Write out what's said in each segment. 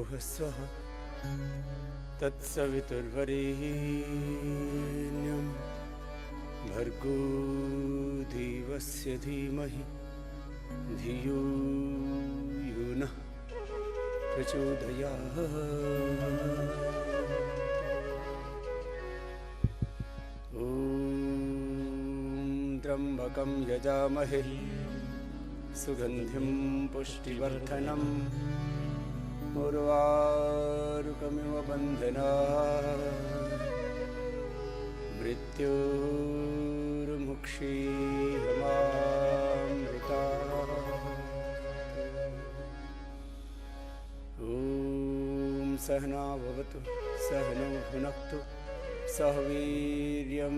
भुवः स्वः तत्सवितुर्वरेण्यं भर्गो देवस्य धीमहि धियो यो नः प्रचोदयात्। ॐ त्र्यम्बकं यजामहे सुगन्धिं पुष्टिवर्धनम् उर्वारुकमिव बन्धनात् मृत्योर्मुक्षीयमामृतात्। ॐ सहना भवतु सहनौ भुनक्तु सह वीर्यं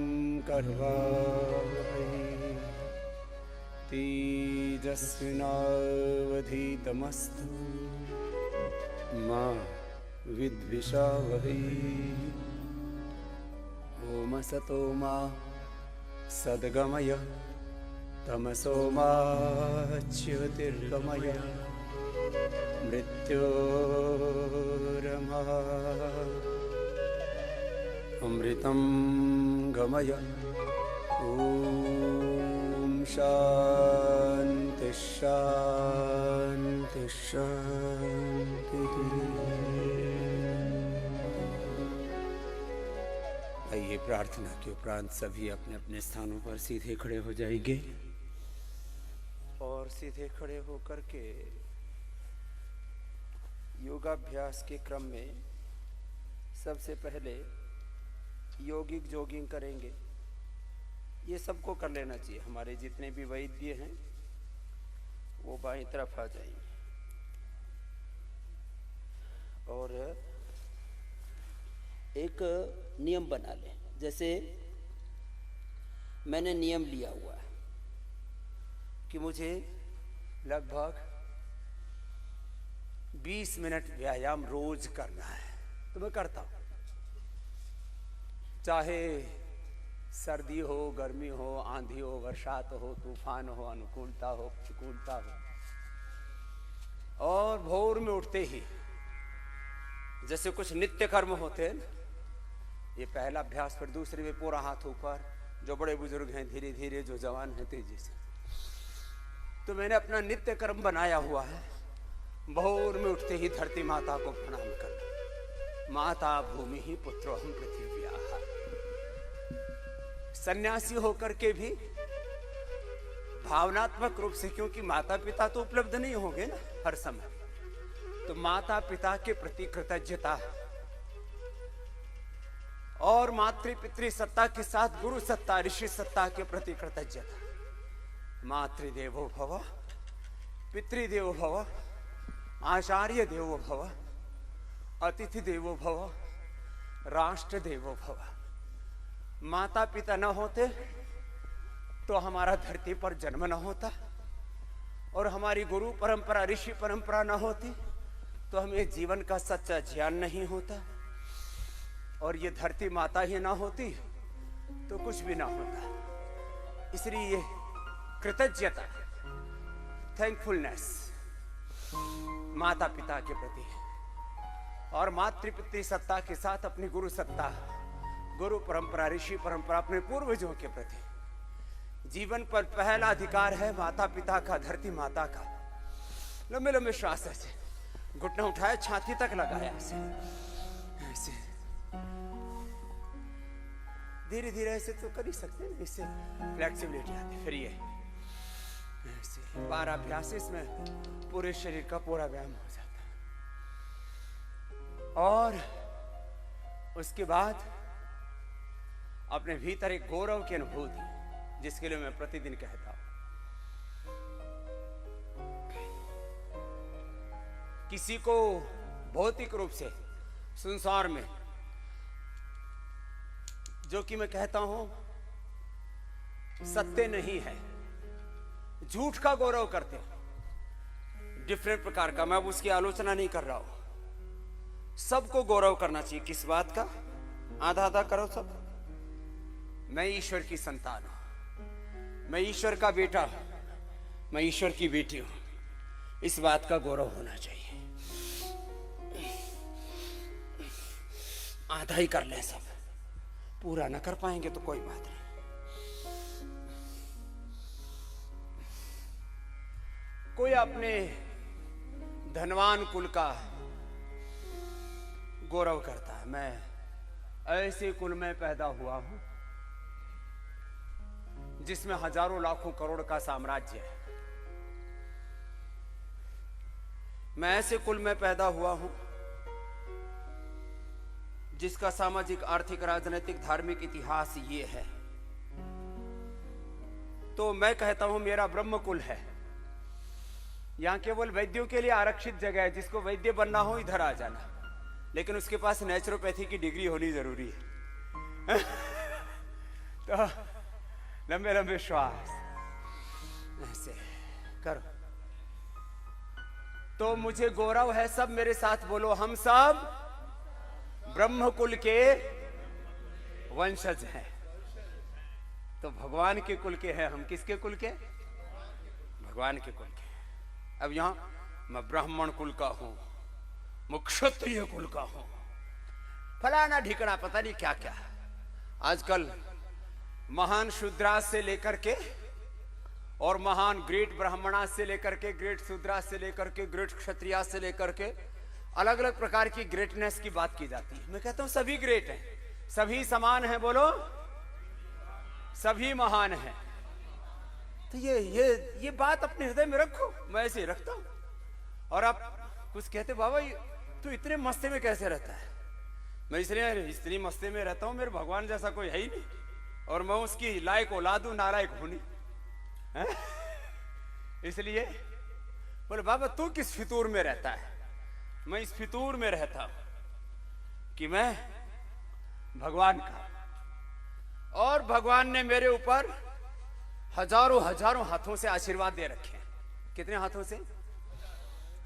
करवावहै तेजस्विनावधीतमस्तु मा विद्विषावहै। ॐ असतो मा सद्गमय तमसो मा ज्योतिर्गमय मृत्योर्मा अमृतं गमय। ॐ शान्ति शान्ति शान्तिः। आइए प्रार्थना के उपरांत सभी अपने अपने स्थानों पर सीधे खड़े हो जाएंगे और सीधे खड़े होकर के योगाभ्यास के क्रम में सबसे पहले यौगिक जॉगिंग करेंगे। ये सबको कर लेना चाहिए। हमारे जितने भी वैद्य हैं वो बाईं तरफ आ जाएंगे और एक नियम बना लें। जैसे मैंने नियम लिया हुआ है कि मुझे लगभग 20 मिनट व्यायाम रोज करना है, तो मैं करता हूँ। चाहे सर्दी हो, गर्मी हो, आंधी हो, बरसात हो, तूफान हो, अनुकूलता हो, प्रतिकूलता हो। और भोर में उठते ही जैसे कुछ नित्य कर्म होते हैं, ये पहला अभ्यास, फिर दूसरे में पूरा हाथ ऊपर, जो बड़े बुजुर्ग हैं धीरे धीरे, जो जवान हैं तेजी से। तो मैंने अपना नित्य कर्म बनाया हुआ है, भोर में उठते ही धरती माता को प्रणाम करना। माता भूमि ही पुत्रोहम पृथिव्याः। सन्यासी होकर के भी भावनात्मक रूप से, क्योंकि माता पिता तो उपलब्ध नहीं होंगे ना हर समय, तो माता पिता के प्रति कृतज्ञता और मातृ पितृ सत्ता के साथ गुरु सत्ता, ऋषि सत्ता के प्रति कृतज्ञता। मातृदेवो भव, पितृदेवो भव, आचार्य देवो भव, अतिथि देवो भव, राष्ट्र देवो भव। माता पिता न होते तो हमारा धरती पर जन्म न होता, और हमारी गुरु परंपरा, ऋषि परंपरा न होती तो हमें जीवन का सच्चा ज्ञान नहीं होता, और ये धरती माता ही ना होती तो कुछ भी ना होता। इसलिए ये कृतज्ञता, थैंकफुलनेस माता पिता के प्रति, और मातृपितृ सत्ता के साथ अपनी गुरु सत्ता, गुरु परंपरा, ऋषि परंपरा, अपने पूर्वजों के प्रति। जीवन पर पहला अधिकार है माता पिता का, धरती माता का। लंबे लंबे श्वास ऐसे, घुटना उठाया, छाती तक लगाया, ऐसे ऐसे धीरे धीरे ऐसे तो कर ही सकते हैं, इससे फ्लेक्सिबिलिटी आती है। फिर ये ऐसे 12 अभ्यास, इसमें पूरे शरीर का पूरा व्यायाम हो जाता है। और उसके बाद अपने भीतर एक गौरव की अनुभूति, जिसके लिए मैं प्रतिदिन कहता हूं। किसी को भौतिक रूप से संसार में, जो कि मैं कहता हूं सत्य नहीं है, झूठ का गौरव करते हैं, डिफरेंट प्रकार का। मैं अब उसकी आलोचना नहीं कर रहा हूं। सबको गौरव करना चाहिए। किस बात का? आधा आधा करो सब। मैं ईश्वर की संतान हूं, मैं ईश्वर का बेटा हूं, मैं ईश्वर की बेटी हूं। इस बात का गौरव होना चाहिए। आधा ही कर लें सब, पूरा न कर पाएंगे तो कोई बात नहीं। कोई अपने धनवान कुल का गौरव करता है, मैं ऐसे कुल में पैदा हुआ हूं जिसमें हजारों लाखों करोड़ का साम्राज्य है। मैं ऐसे कुल में पैदा हुआ हूं जिसका सामाजिक, आर्थिक, राजनीतिक, धार्मिक इतिहास ये है। तो मैं कहता हूं मेरा ब्रह्म कुल है। यहां केवल वैद्यों के लिए आरक्षित जगह है, जिसको वैद्य बनना हो इधर आ जाना, लेकिन उसके पास नेचुरोपैथी की डिग्री होनी जरूरी है। तो लंबे लंबे श्वास ऐसे करो। तो मुझे गौरव है, सब मेरे साथ बोलो, हम सब ब्रह्म कुल के वंशज हैं। तो भगवान के कुल के हैं हम। किसके कुल के? भगवान के कुल के। अब यहां मैं ब्राह्मण कुल का हूं, मैं क्षत्रिय कुल का हूं, फलाना ढिकड़ा, पता नहीं क्या क्या। आजकल महान शूद्रास से लेकर के और महान ग्रेट ब्राह्मणास से लेकर के, ग्रेट शूद्रास से लेकर के, ग्रेट क्षत्रियास से लेकर के अलग अलग प्रकार की ग्रेटनेस की बात की जाती है। मैं कहता हूं सभी ग्रेट हैं, सभी समान हैं, बोलो सभी महान हैं। तो ये बात अपने हृदय में रखो, मैं ऐसे ही रखता हूं। और आप कुछ कहते, बाबा तू इतने मस्ते में कैसे रहता है? मैं इसलिए इतनी मस्ते में रहता हूं, मेरे भगवान जैसा कोई है ही नहीं, और मैं उसकी लायक औलाद हूं, नालायक हूं नहीं। इसलिए बोले बाबा तू किस फितूर में रहता है? मैं इस फितूर में रहता हूं कि मैं भगवान का, और भगवान ने मेरे ऊपर हजारों हजारों हाथों से आशीर्वाद दे रखे हैं। कितने हाथों से?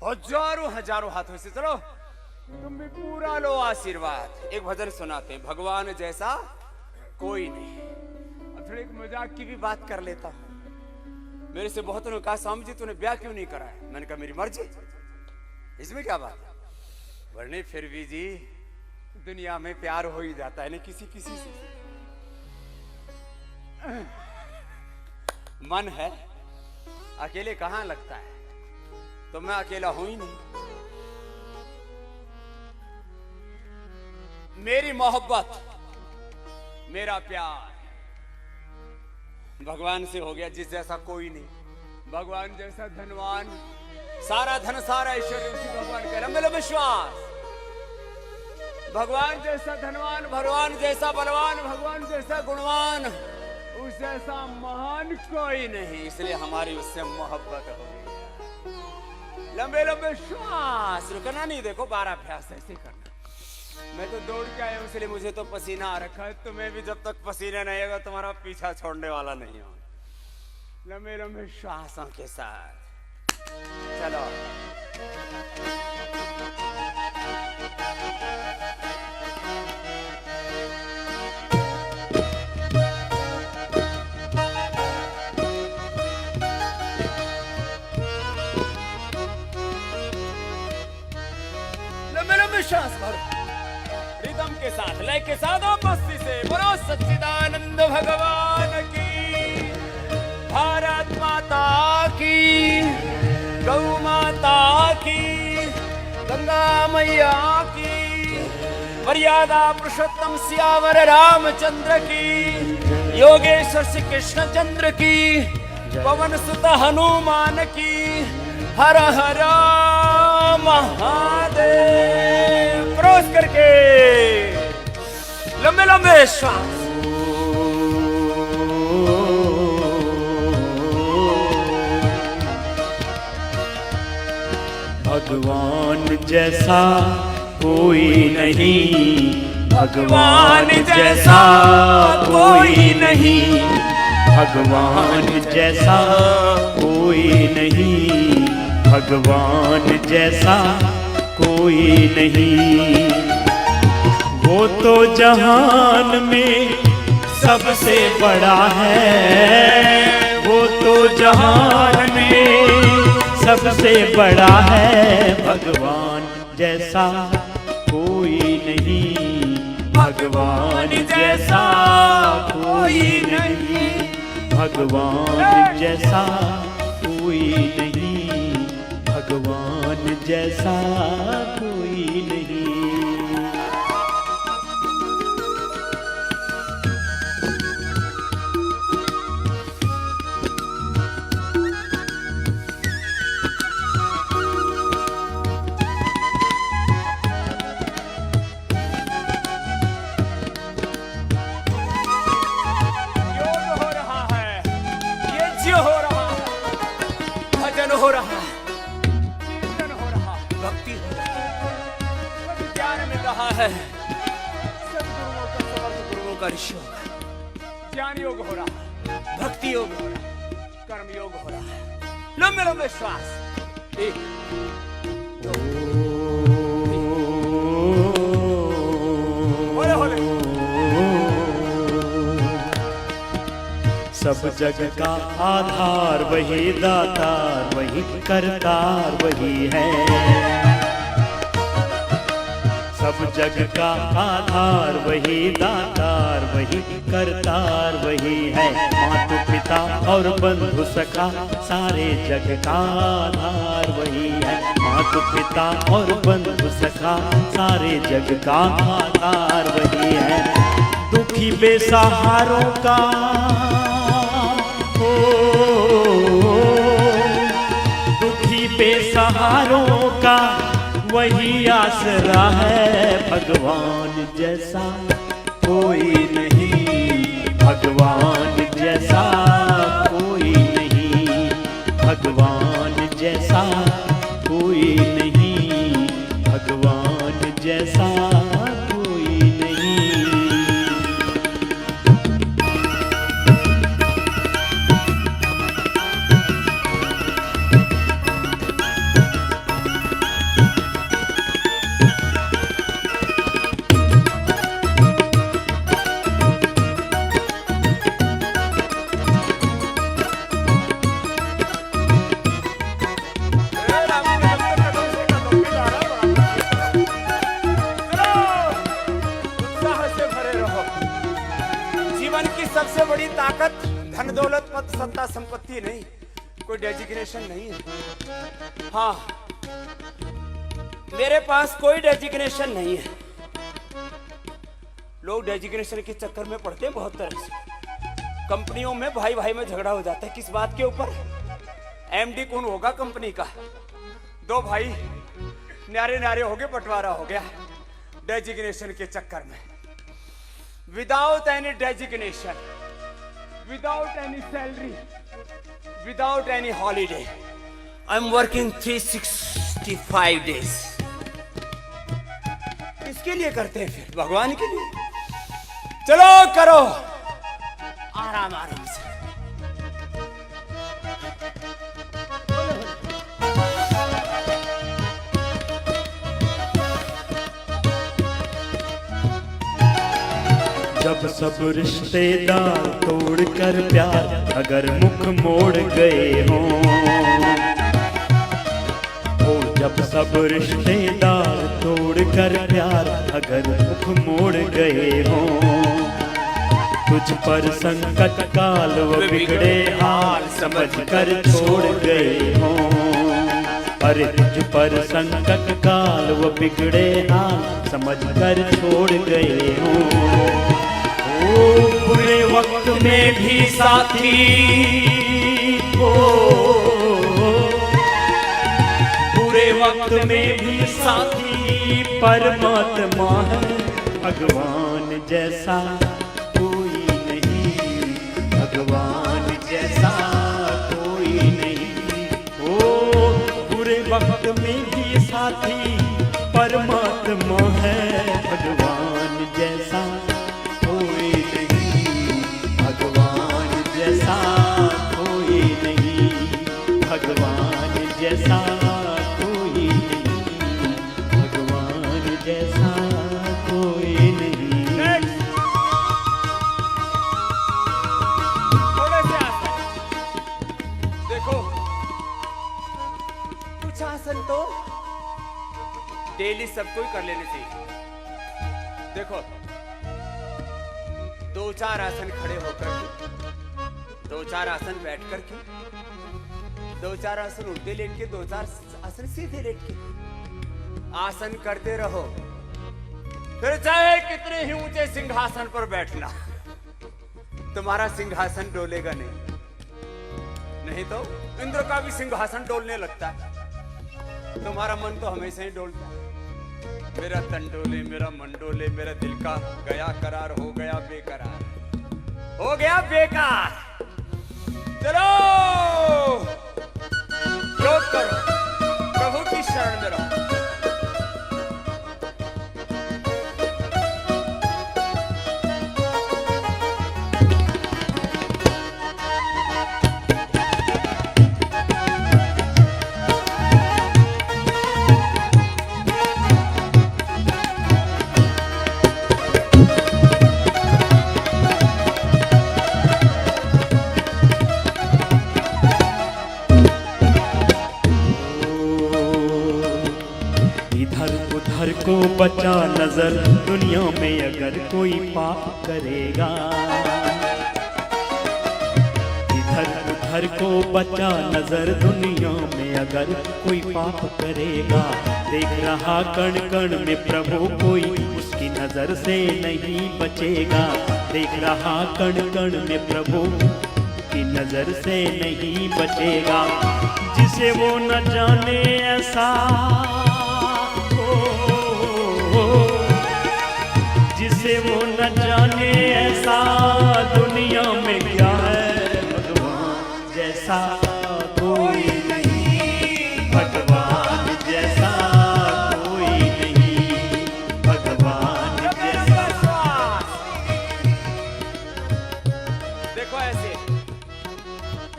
हजारों हजारों हाथों से। चलो तुम भी पूरा लो आशीर्वाद। एक भजन सुनाते हैं, भगवान जैसा कोई नहीं। अब थोड़ी एक मजाक की भी बात कर लेता हूं। मेरे से बहुतों ने कहा स्वामी जी तूने ब्याह क्यों नहीं करा है? मैंने कहा मेरी मर्जी, इसमें क्या बात है? वरने फिर भी जी दुनिया में प्यार हो ही जाता है ना किसी किसी से। मन है, अकेले कहां लगता है? तो मैं अकेला हूं ही नहीं। मेरी मोहब्बत, मेरा प्यार भगवान से हो गया, जिस जैसा कोई नहीं। भगवान जैसा धनवान, सारा धन सारा ऐश्वर्य उसी भगवान का। लंबे लंबे श्वास। भगवान जैसा धनवान, भगवान जैसा बलवान, भगवान जैसा गुणवान, उस जैसा महान कोई नहीं। इसलिए हमारी उससे मोहब्बत हो गई। लंबे लंबे श्वास, रुकना नहीं। देखो 12 अभ्यास ऐसे करना। मैं तो दौड़ के आया हूं, इसलिए मुझे तो पसीना आ रखा है। तुम्हें भी जब तक पसीना नहीं आएगा तुम्हारा पीछा छोड़ने वाला नहीं हो। लंबे लंबे श्वासों के साथ चलो। लंबे लंबे श्वास भरो, रिदम के साथ, लय के साथ, मस्ती से बोलो सच्चिदानंद भगवान की, भारत माता की, गौ माता की, गंगा मैया की, मर्यादा पुरुषोत्तम सियावर रामचंद्र की, योगेश्वर श्री कृष्ण चंद्र की, पवन सुत हनुमान की, हर हर महादेव। क्रॉस करके लंबे लंबे श्वास। भगवान जैसा कोई नहीं, भगवान जैसा कोई नहीं, भगवान जैसा कोई नहीं, भगवान जैसा कोई नहीं। वो तो जहान में सबसे बड़ा है, वो तो जहान में सबसे बड़ा है। भगवान जैसा कोई नहीं, भगवान जैसा कोई नहीं, भगवान जैसा कोई नहीं, भगवान जैसा कोई नहीं। हो रहा है, कीर्तन हो रहा है, भक्ति हो रहा है, ज्ञान मिल रहा है, सदगुरुओं का समर्थ गुरुओं का ऋषियों का ज्ञान योग हो रहा है, भक्ति योग हो रहा है, कर्म योग हो रहा है। लंबे लंबे श्वास, एक होले होले। सब जग का आधार वही दातार, वही करतार वही है। सब जग का आधार वही दातार, वही करतार वही है। माता पिता और बंधु सखा सारे जग का आधार वही है। माता पिता और बंधु सखा सारे जग का आधार वही है। दुखी बेसहारों का दुखी बेसहारों का वही आसरा है। भगवान जैसा कोई नहीं, भगवान जैसा कोई नहीं, भगवान जैसा कोई नहीं, भगवान जैसा कोई नहीं। सबसे बड़ी ताकत धन दौलत पद सत्ता संपत्ति नहीं, कोई डेजिग्नेशन नहीं है। हाँ, मेरे पास कोई डेजिग्नेशन नहीं है। लोग डेजिग्नेशन के चक्कर में पड़ते हैं बहुत तरह से। कंपनियों में भाई भाई में झगड़ा हो जाता है, किस बात के ऊपर? एमडी कौन होगा कंपनी का? दो भाई न्यारे न्यारे हो गए, बंटवारा हो गया डेजिग्नेशन के चक्कर में। Without any designation, without any salary, without any holiday, I'm working 365 days. किसके लिए करते हैं फिर? भगवान के लिए। चलो करो आराम आराम से। जब सब रिश्तेदार तोड़कर प्यार अगर मुख मोड़ गए हों, जब सब रिश्तेदार तोड़कर प्यार अगर मुख मोड़ गए हों, तुझ पर संकट काल व बिगड़े हाल समझ कर छोड़ गए हों। अरे तुझ पर संकट काल व बिगड़े हाल समझ कर छोड़ गए हों। बुरे वक्त में भी साथी हो, बुरे वक्त में भी साथी परमात्मा है। भगवान जैसा कोई नहीं, भगवान जैसा कोई नहीं। ओ बुरे वक्त में भी साथी परमात्मा है। भगवान जैसा कोई नहीं, भगवान जैसा कोई नहीं, भगवान जैसा कोई नहीं, भगवान जैसा कोई नहीं। थोड़े से आसन देखो, कुछ आसन तो डेली सबको ही कर लेने चाहिए। देखो दो चार आसन खड़े होकर के, दो चार आसन बैठ कर के, दो चार आसन उल्टे लेट के, दो चार आसन सीधे लेट के आसन करते रहो। फिर चाहे कितने ही ऊंचे सिंहासन पर बैठना, तुम्हारा सिंहासन डोलेगा नहीं। नहीं तो इंद्र का भी सिंहासन डोलने लगता है, तुम्हारा मन तो हमेशा ही डोलता है। मेरा तन डोले, मेरा मन डोले, मेरा दिल का गया करार हो गया बेकरार, हो गया बेकार। चलो योग करो, प्रभु की शरण में रहो। को बचा नजर दुनिया में अगर कोई पाप करेगा, इधर उधर को बचा नजर दुनिया में अगर कोई पाप करेगा। देख रहा कण कण में प्रभु कोई उसकी नजर से नहीं बचेगा। देख रहा कण कण में प्रभु की नजर से नहीं बचेगा। जिसे वो न जाने ऐसा, जिसे वो न जाने ऐसा दुनिया में क्या है भगवान जैसा कोई नहीं, भगवान जैसा कोई नहीं, भगवान जैसा। देखो ऐसे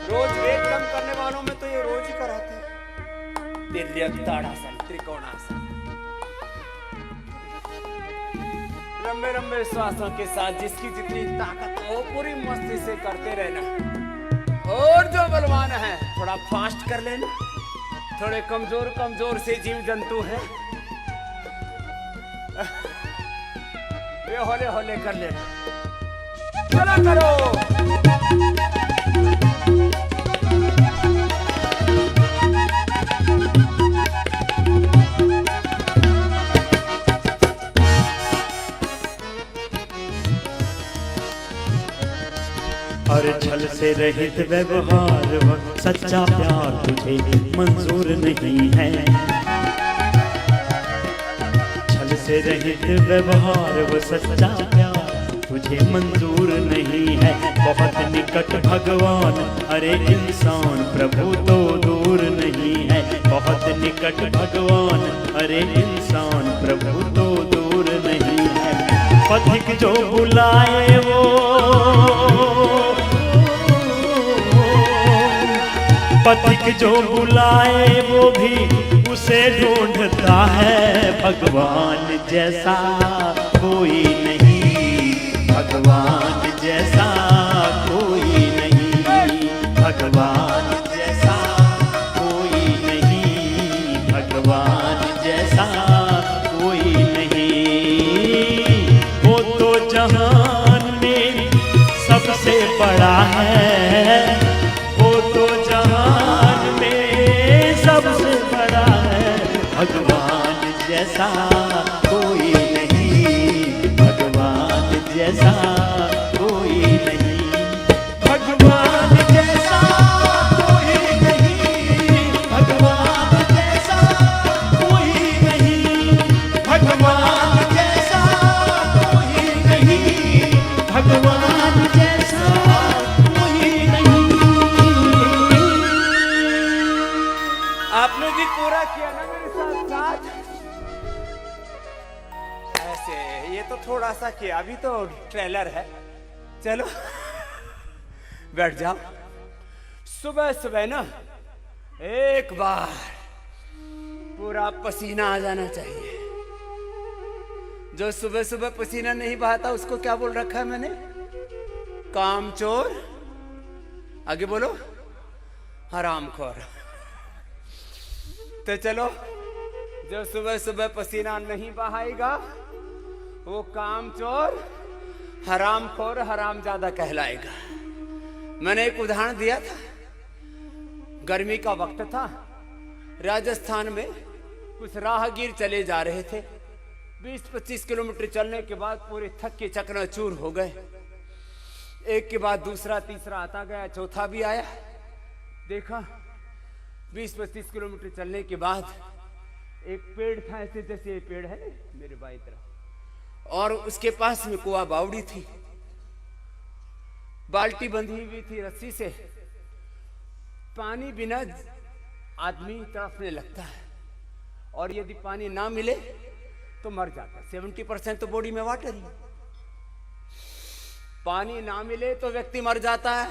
रोज वेट कम करने वालों में तो ये रोज ही कराते हैं। तिर्यक ताड़ासन, त्रिकोणासन, लंबे लंबे श्वासों के साथ जिसकी जितनी ताकत हो पूरी मस्ती से करते रहना। और जो बलवान है थोड़ा फास्ट कर लेना, थोड़े कमजोर कमजोर से जीव जंतु हैं ये हौले हौले कर लेना। चला करो। हर छल से रहित व्यवहार व सच्चा प्यार तुझे मंजूर नहीं है। छल से रहित व्यवहार व सच्चा प्यार तुझे मंजूर नहीं है। बहुत निकट भगवान अरे इंसान प्रभु तो दूर नहीं है। बहुत निकट भगवान अरे इंसान प्रभु तो दूर नहीं है। पथिक जो बुलाए वो, पथिक जो बुलाए वो भी उसे ढूंढता है। भगवान जैसा कोई नहीं, भगवान जैसा कोई नहीं, भगवान जैसा कोई नहीं, भगवान जैसा कोई नहीं। वो तो जहान में सबसे बड़ा है, वो तो जहान में सबसे बड़ा है। भगवान जैसा कोई नहीं, भगवान जैसा कोई नहीं, भगवान जैसा कोई नहीं, भगवान जैसा कोई नहीं, भगवान जैसा कोई नहीं, भगवान जैसा कोई नहीं। आपने भी पूरा किया ना मेरे साथ साथ। ऐसे ये तो थोड़ा सा किया, अभी तो ट्रेलर है। चलो बैठ जाओ। सुबह सुबह ना एक बार पूरा पसीना आ जाना चाहिए। जो सुबह सुबह पसीना नहीं बहाता उसको क्या बोल रखा है मैंने? कामचोर। आगे बोलो, हरामखोर। तो चलो, जो सुबह सुबह पसीना नहीं बहाएगा वो कामचोर, हरामखोर हरामजादा कहलाएगा। मैंने एक उदाहरण दिया था, गर्मी का वक्त था, राजस्थान में कुछ राहगीर चले जा रहे थे। 20-25 किलोमीटर चलने के बाद पूरे थक के चकनाचूर हो गए। एक के बाद दूसरा तीसरा आता गया, चौथा भी आया। देखा 20-25 किलोमीटर चलने के बाद एक पेड़ था, ऐसे जैसे ये पेड़ है मेरे बाई तरफ, और उसके पास में कुआ बावड़ी थी, बाल्टी बंधी हुई थी रस्सी से। पानी बिना आदमी तड़पने लगता है, और यदि पानी ना मिले तो मर जाता है। 70% तो बॉडी में वाटर ही। पानी ना मिले तो व्यक्ति मर जाता है,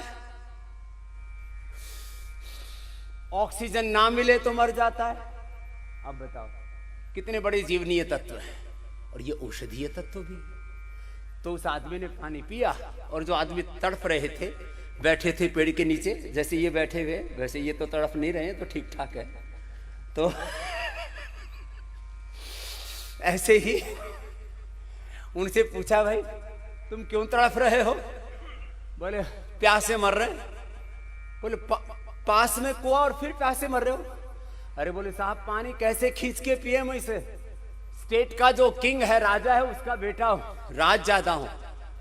ऑक्सीजन ना मिले तो मर जाता है। अब बताओ कितने बड़े जीवनीय तत्व हैं, और ये औषधीय तत्व भी। तो उस आदमी ने पानी पिया, और जो आदमी तड़प रहे थे, बैठे थे पेड़ के नीचे, जैसे ये बैठे हुए, वैसे ये तो तड़प नहीं रहे हैं, तो ठीक ठाक है। तो ऐसे ही उनसे पूछा, भाई तुम क्यों तड़प रहे हो? बोले प्यासे मर रहे। बोले पास में कुआं और फिर प्यासे मर रहे हो? अरे बोले साहब पानी कैसे खींच के पिए? मैं इसे स्टेट का जो किंग है, राजा है, उसका बेटा हूं, राजजादा हूं,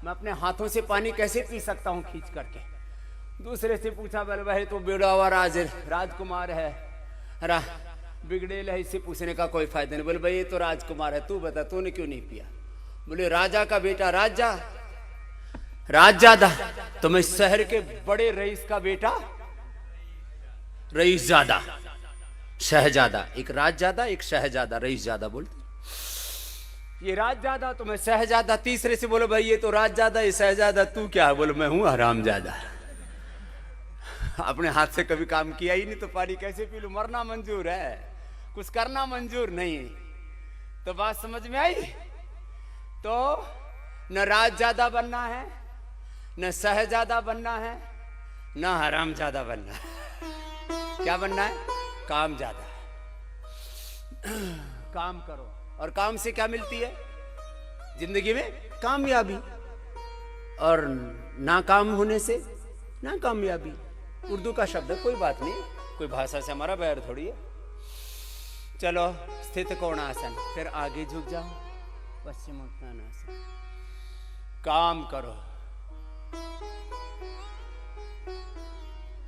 मैं अपने हाथों से पानी कैसे पी सकता हूं खींच करके? दूसरे से पूछा, बोले भाई तो बेड़ा हुआ राजकुमार है, बिगड़ेल है, इससे पूछने का कोई फायदा नहीं। बोले भाई ये तो राजकुमार है, तू बता तूने क्यों नहीं पिया? बोले राजा का बेटा राजजादा, तो मैं शहर के बड़े रईस का बेटा रईसजादा, शहजादा। एक राजजादा एक शहजादा, रईसजादा बोलते। ये राजजादा तो मैं शहजादा। तीसरे से बोले भाई ये तो राजजादा, ये शहजादा, तू क्या है? बोले मैं हूं हरामजादा। अपने हाथ से कभी काम किया ही नहीं तो पानी कैसे पी लूं? मरना मंजूर है, कुछ करना मंजूर नहीं। तो बात समझ में आई? तो न राजजादा बनना है, न शहजादा बनना है, न हरामजादा बनना है। क्या बनना है? कामजादा। काम करो, और काम से क्या मिलती है जिंदगी में? कामयाबी। और नाकाम होने से नाकामयाबी। उर्दू का शब्द है, कोई बात नहीं, कोई भाषा से हमारा बैर थोड़ी है। चलो स्थित कोणासन, फिर आगे झुक जाओ, पश्चिमोत्तानासन। काम करो,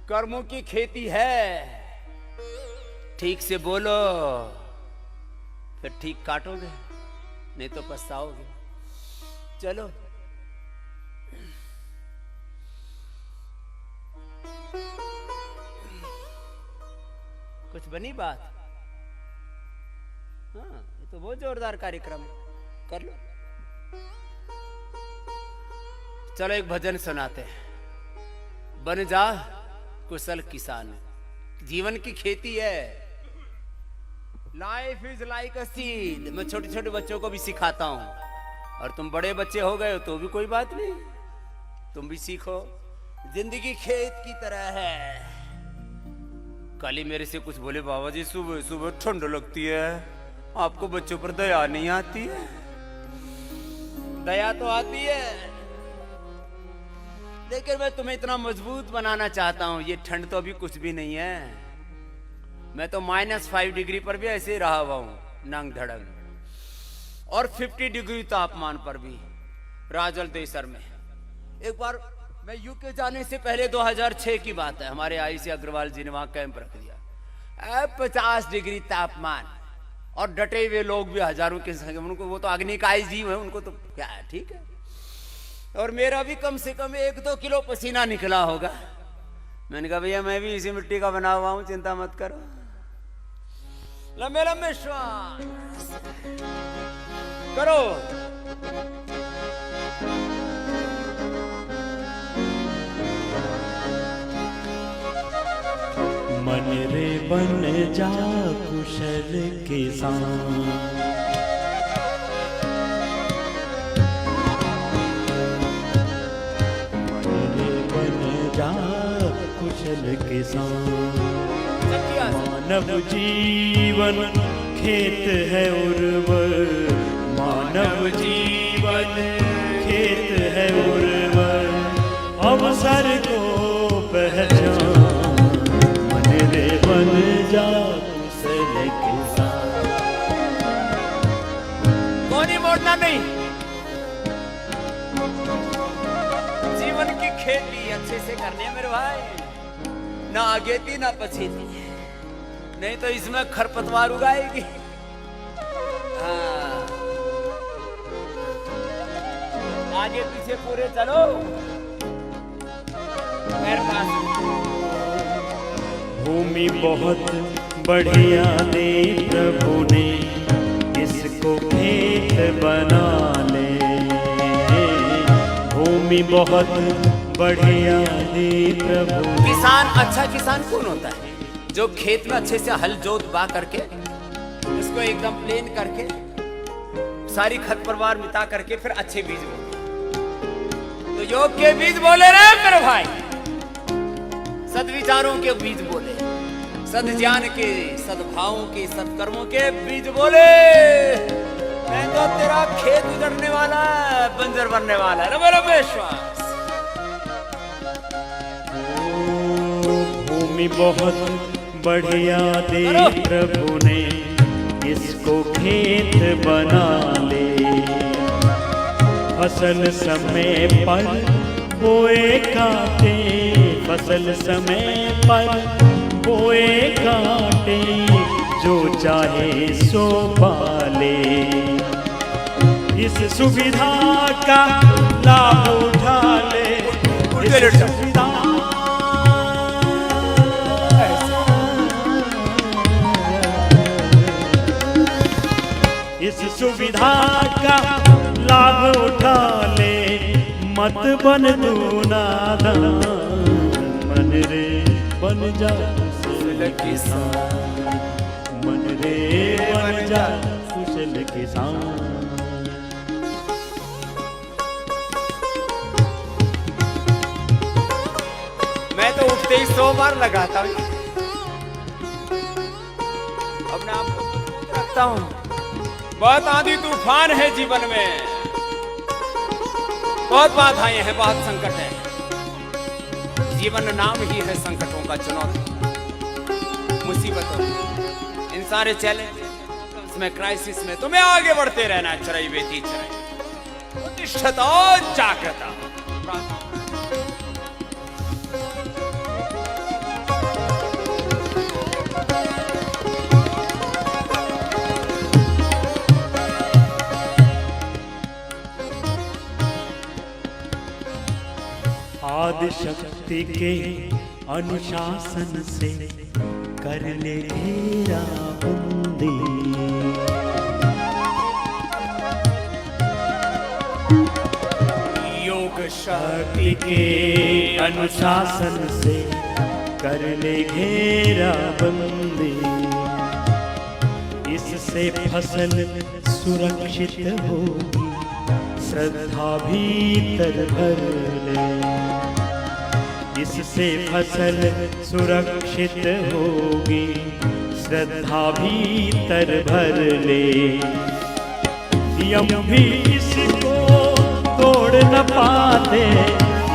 कर्मों की खेती है। ठीक से बोलो, फिर ठीक काटोगे, नहीं तो पछताओगे। चलो कुछ बनी बात? हाँ, ये तो बहुत जोरदार कार्यक्रम है, कर लो। चलो एक भजन सुनाते हैं। बन जा कुशल किसान, जीवन की खेती है। Life is like a seed. मैं छोटे छोटे बच्चों को भी सिखाता हूं, और तुम बड़े बच्चे हो गए हो तो भी कोई बात नहीं, तुम भी सीखो। जिंदगी खेत की तरह है। कल ही मेरे से कुछ बोले, बाबा जी सुबह सुबह ठंड लगती है, आपको बच्चों पर दया नहीं आती है? दया तो आती है, लेकिन मैं तुम्हें इतना मजबूत बनाना चाहता हूं। ये ठंड तो अभी कुछ भी नहीं है। मैं तो -5 डिग्री पर भी ऐसे ही रहा हुआ हूं, नंग धड़ंग, और 50 डिग्री तापमान पर भी राजल देसर में। एक बार मैं यूके जाने से पहले 2006 की बात है, हमारे आईसी अग्रवाल जी ने वहां कैंप रख दिया। 50 डिग्री तापमान, और डटे हुए लोग भी हजारों की संख्या। उनको, वो तो अग्निकाय जीव है, उनको तो क्या है, ठीक है। और मेरा भी कम से कम 1-2 किलो पसीना निकला होगा। मैंने कहा भैया मैं भी इसी मिट्टी का बना हुआ हूं, चिंता मत करो। लंबे लंबे श्वास करो। मन रे बन जा कुशल किसान, मन रे बन जा कुशल किसान। मानव जीवन खेत है उर्वर, मानव जीवन खेत है उर्वर अवसर को पहचान, मन रे बन जा कुशल किसान। कोनी मोड़ना नहीं, जीवन की खेती अच्छे से करनी है मेरे भाई, ना आगे थी ना पीछे थी, नहीं तो इसमें खरपतवार उगाएगी। हाँ। आगे पीछे पूरे चलो, पैर पास। भूमि बहुत बढ़िया दे प्रभु ने, इसको खेत बना ले। भूमि बहुत बढ़िया दे प्रभु। किसान, अच्छा किसान कौन होता है? जो खेत में अच्छे से हल जोत बा करके, उसको एकदम प्लेन करके, सारी खरपतवार मिटा करके फिर अच्छे बीज बोले। तो योग के बीज बोले रे मेरे भाई, सद्विचारों के बीज बोले, सद्ज्ञान के, सद्भावों के, सत्कर्मों के बीज बोले। मैं तो तेरा खेत उजड़ने वाला है, बंजर बनने वाला है। मेरा विश्वास। भूमि बहुत बढ़िया दे प्रभु ने, इसको खेत बना ले। फसल समय पर बोए काटे, फसल समय पर बोए काटे, जो चाहे सो पाले। इस सुविधा का लाभ उठा ले, इस सुविधा इस सुविधा का लाभ उठा ले, मत बन तू नादान, मन रे बन जा कुशल किसान, मन रे बन जा कुशल किसान। मैं तो उठते ही 100 बार लगाता हूँ, अपने आप को रखता हूँ। बहुत आंधी तूफान है जीवन में, बहुत बाधाएं हैं, बहुत संकट है। जीवन नाम ही है संकटों का, चुनौती, मुसीबतों, इन सारे चैलेंज में, क्राइसिस में तुम्हें आगे बढ़ते रहना। चरई बेटी चरई, उत्तिष्ठता जागृता। आदिशक्ति के अनुशासन से कर ले घेरा बंदी। योग शक्ति के अनुशासन से कर ले घेरा बंदी। इससे फसल सुरक्षित होगी, श्रद्धा भीतर भर ले। इससे फसल सुरक्षित होगी, श्रद्धा भीतर भर ले। यम भी इसको तोड़ न पाते,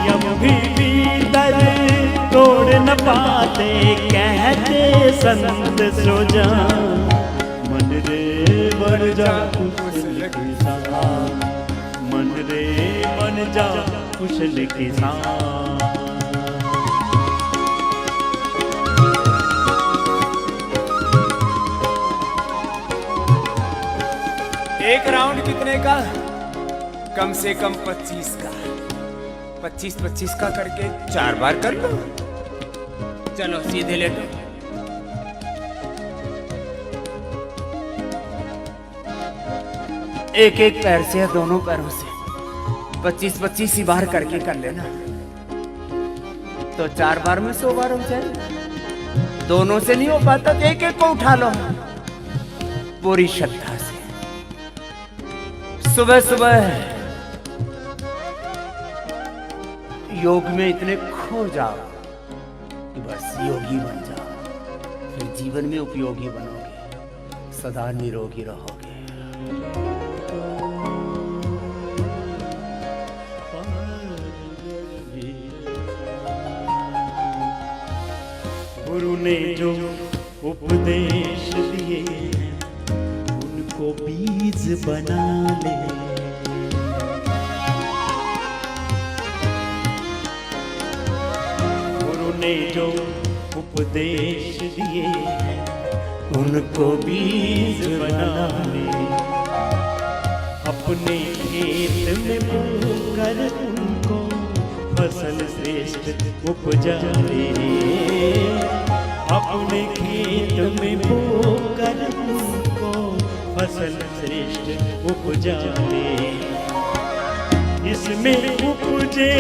यम भी भीतर तोड़ न पाते। कहते संत सो जा, मन रे बन जा कुशल किसान, मन रे बन जा कुशल किसान। एक राउंड कितने का? कम से कम 25 का। 25-25 का करके 4 बार कर लो। चलो सीधे लेटो। एक एक पैर से या दोनों पैरों से 25-25 ही बार करके कर लेना, तो 4 बार में 100 बार हो जाए। दोनों से नहीं हो पाता तो एक एक को उठा लो पूरी श्रद्धा से। सुबह सुबह योग में इतने खो जाओ, बस योगी बन जाओ, फिर जीवन में उपयोगी बनोगे, सदा निरोगी रहोगे। गुरु ने जो उपदेश दिए हैं उनको बीज बना ले। गुरु ने जो उपदेश दिए हैं उनको बीज बना ले। अपने खेत में बोकर उनको फसल श्रेष्ठ उपजा ले। अपने खेत में बोकर उनको फसल श्रेष्ठ उपजा ले। इसमें उपजे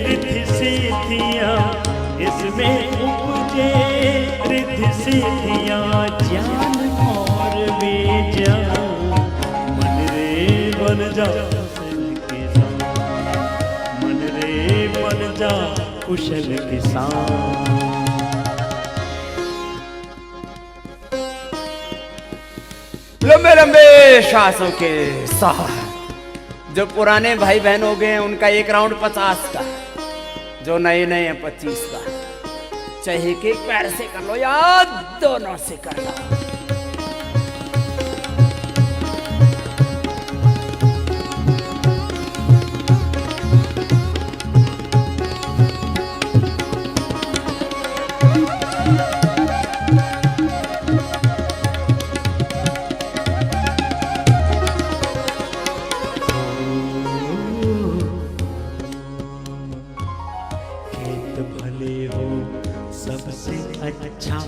रिद्धि सिद्धियाँ, इसमें उपजे रिद्धि सिद्धियाँ, ज्ञान और विज्ञान। मन रे बन जा कुशल किसान, मन रे बन जा कुशल किसान। लंबे लंबे सांसों के साथ जो पुराने भाई बहन हो गए हैं उनका एक राउंड 50 का, जो नए नए हैं 25 का। चाहे एक एक पैर से कर लो या दोनों से कर लो। अच्छा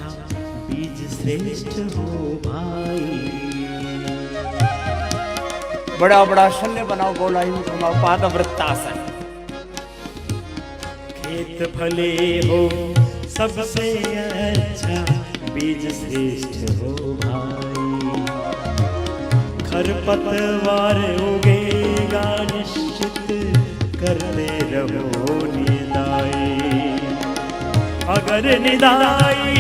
बीज श्रेष्ठ हो भाई। बड़ा बड़ा शल्य बनाओ, गोलाई में घुमाओ, पादवृत्तासन। खेत भले हो सबसे अच्छा बीज श्रेष्ठ हो भाई। खरपतवार उगेगा निश्चित, करते रहो निदाई। अगर निदाई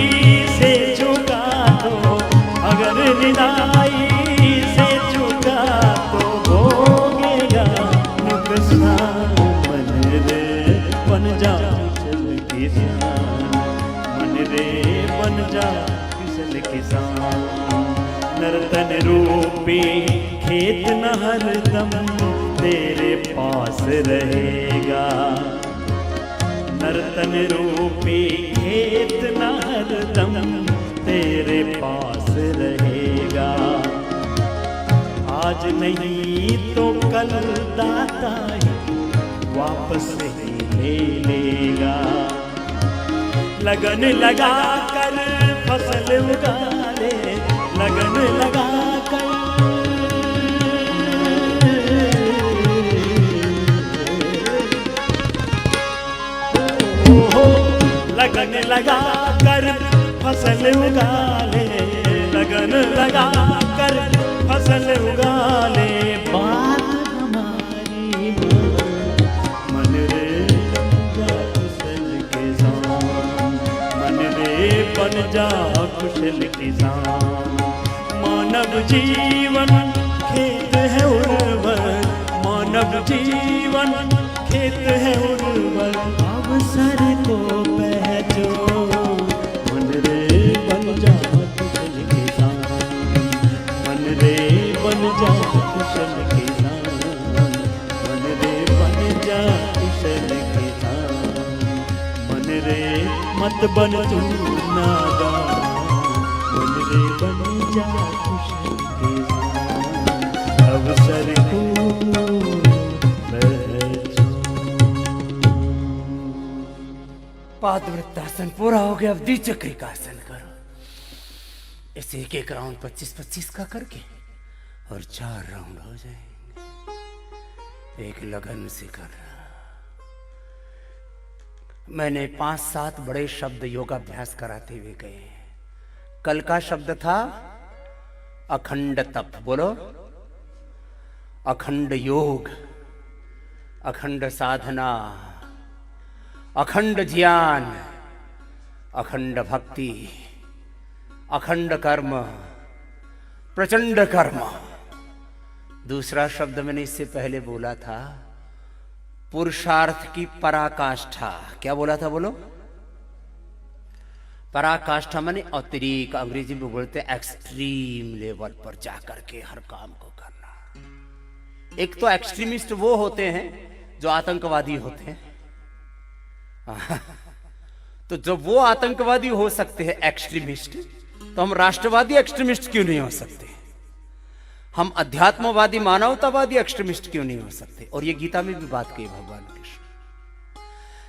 से चुका तो, अगर निदाई से चुका तो भोगेगा नुकसान। मन रे बन जा कुशल किसान, मन रे बन जा कुशल किसान। नर्तन रूपी खेत न हरदम तेरे पास रहेगा। नर्तन रूपी खेत न हरदम तेरे पास रहेगा। आज नहीं तो कल दाता ही वापस ही ले लेगा। लगन लगा कर फसल उगा ले, लगन लगा कर लगन लगा कर फसल उगा ले, लगन लगा कर फसल उगा ले। बात हमारी मन रे बन जा कुशल किसान, मन रे बन जा कुशल किसान। मानव जीवन खेत है उर्वर, मानव जीवन खेत है उर्वर। अवसर को पहचो, मन रे बन जा कुशल किसान, मन रे बन जा कुशल किसान, मन रे बन जा कुशल किसान। मन रे मत बन तू नादान, मन रे बन जा कुशल किसान। अवसर को पादवृत्तासन पूरा हो गया। अब द्विचक्री का आसन करो। इसे एक एक राउंड 25-25 का करके और 4 राउंड हो जाएंगे। एक लगन से कर रहा। मैंने 5-7 बड़े शब्द योगाभ्यास कराते हुए गए। कल का शब्द था अखंड तप, बोलो अखंड योग, अखंड साधना, अखंड ज्ञान, अखंड भक्ति, अखंड कर्म, प्रचंड कर्म। दूसरा शब्द मैंने इससे पहले बोला था पुरुषार्थ की पराकाष्ठा। क्या बोला था बोलो? पराकाष्ठा माने अतिरिक्त, अंग्रेजी में बोलते हैं एक्सट्रीम लेवल पर जाकर के हर काम को करना। एक तो एक्सट्रीमिस्ट वो होते हैं जो आतंकवादी होते हैं। तो जब वो आतंकवादी हो सकते हैं एक्सट्रीमिस्ट, तो हम राष्ट्रवादी एक्सट्रीमिस्ट क्यों नहीं हो सकते? हम अध्यात्मवादी मानवतावादी एक्सट्रीमिस्ट क्यों नहीं हो सकते? और ये गीता में भी बात की भगवान कृष्ण,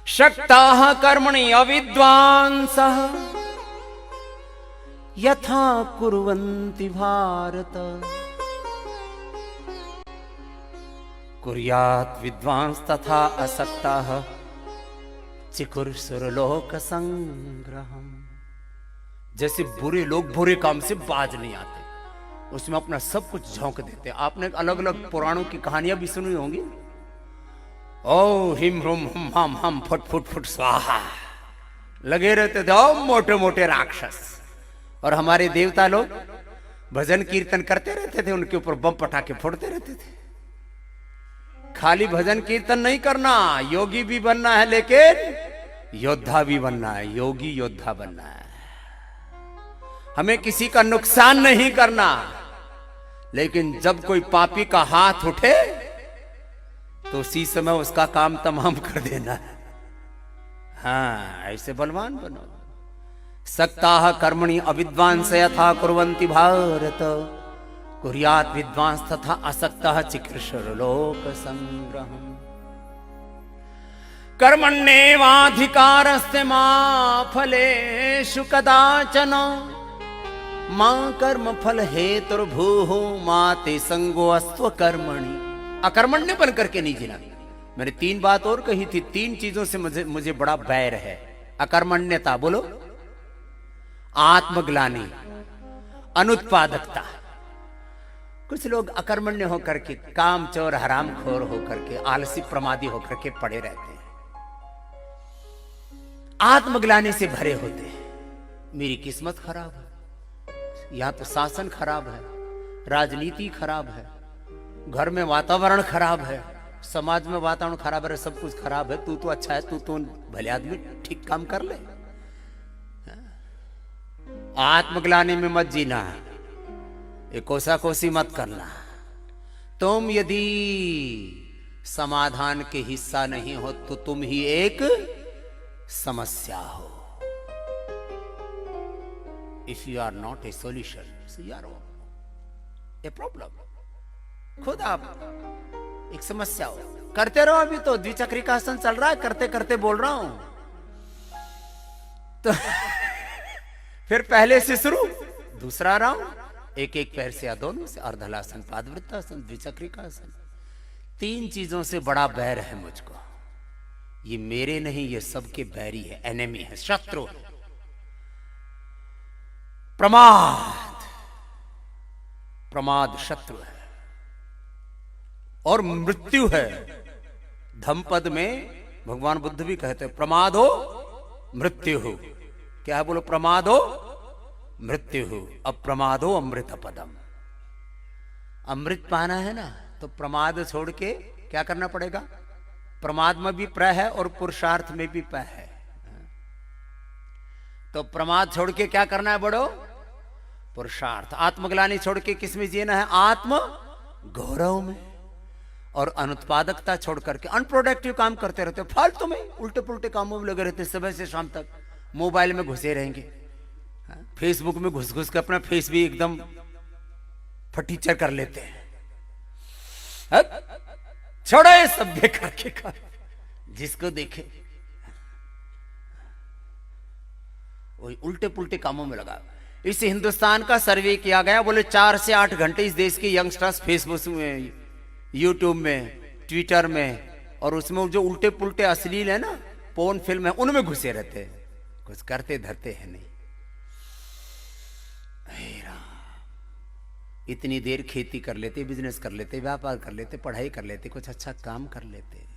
शक्ताः कर्मणि अविद्वांसः यथा कुर्वन्ति भारत कुर्यात् विद्वांस तथा असक्ताः चिकुर्सुरलोक संग्रहम्। जैसे बुरे लोग बुरे काम से बाज नहीं आते, उसमें अपना सब कुछ झोंक देते। आपने अलग अलग पुराणों की कहानियां भी सुनी होंगी। ओ हिम ह्रुम हम हम हम फुट फुट फुट स्वाहा लगे रहते थे, ओ मोटे मोटे राक्षस। और हमारे देवता लोग भजन कीर्तन करते रहते थे, उनके ऊपर बम पटाखे फोड़ते रहते थे। खाली भजन कीर्तन नहीं करना, योगी भी बनना है, लेकिन योद्धा भी बनना है। योगी योद्धा बनना है। हमें किसी का नुकसान नहीं करना, लेकिन जब कोई पापी का हाथ उठे तो उसी समय उसका काम तमाम कर देना है। हाँ, ऐसे बलवान बनो। सक्ताः कर्मणि अविद्वांस यथा कुर्वन्ति भारत कुर्यात् विद्वांस तथा असक्तः चिकीर्षुर्लोक संग्रहम्। कर्मण्येवाधिकारस्ते मा फलेषु कदाचन मा कर्म फल हेतुर्भूः मा ते संगोऽस्त्व कर्मणि। अकर्मण्य बन करके नहीं जीना। मैंने 3 बात और कही थी। 3 चीजों से मुझे बड़ा बैर है। अकर्मण्यता, बोलो, आत्मग्लानि, अनुत्पादकता। कुछ लोग अकर्मण्य होकर के, काम चोर हरामखोर होकर के, आलसी प्रमादी होकर के पड़े रहते हैं, आत्मग्लानि से भरे होते हैं। मेरी किस्मत खराब है, यहां तो शासन खराब है, राजनीति खराब है, घर में वातावरण खराब है, समाज में वातावरण खराब है, सब कुछ खराब है। तू तो अच्छा है, तू तो भले आदमी, ठीक काम कर ले। आत्मग्लानि में मत जीना, ये कोसाकोसी मत करना। तुम यदि समाधान के हिस्सा नहीं हो तो तुम ही एक समस्या हो। If you are not a solution, so you are a problem. खुद आप एक समस्या हो। करते रहो। अभी तो द्विचक्री का आसन चल रहा है, करते करते बोल रहा हूं तो फिर पहले से शुरू, दूसरा राउंड, एक एक पैर से या दोनों से, अर्धलासन, पादवृत्तासन, द्विचक्री का आसन। 3 चीजों से बड़ा बैर है मुझको। ये मेरे नहीं, ये सबके बैरी है, एनिमी है, शत्रु है। प्रमाद, प्रमाद शत्रु है और मृत्यु है। धम्पद में भगवान बुद्ध भी कहते हैं प्रमाद हो मृत्यु हो। क्या है, बोलो, प्रमाद हो मृत्यु हो, अप्रमाद हो अमृत पदम। अमृत पाना है ना, तो प्रमाद छोड़ के क्या करना पड़ेगा? प्रमाद में भी प्र है और पुरुषार्थ में भी प है। तो प्रमाद छोड़ के क्या करना है? बड़ो पुरुषार्थ। आत्मग्लानि छोड़ के किस में जीना है? आत्म गौरव में। और अनुत्पादकता छोड़ करके अनप्रोडक्टिव काम करते रहते, फालतू में उल्टे पुल्टे कामों में लगे रहते, सुबह से शाम तक मोबाइल में घुसे रहेंगे, फेसबुक में घुस घुस के अपना फेस भी एकदम फटीचर कर लेते हैं। छोड़ो ये सब बेकार के काम, जिसको देखे वही उल्टे पुल्टे कामों में लगा। इस हिंदुस्तान का सर्वे किया गया, बोले 4 से 8 घंटे इस देश के यंगस्टर्स फेसबुक में, यूट्यूब में, ट्विटर में, और उसमें जो उल्टे पुल्टे अश्लील है ना, पोर्न फिल्म है, उनमें घुसे रहते हैं, कुछ करते धरते हैं नहीं। इतनी देर खेती कर लेते, बिजनेस कर लेते, व्यापार कर लेते, पढ़ाई कर लेते, कुछ अच्छा काम कर लेते।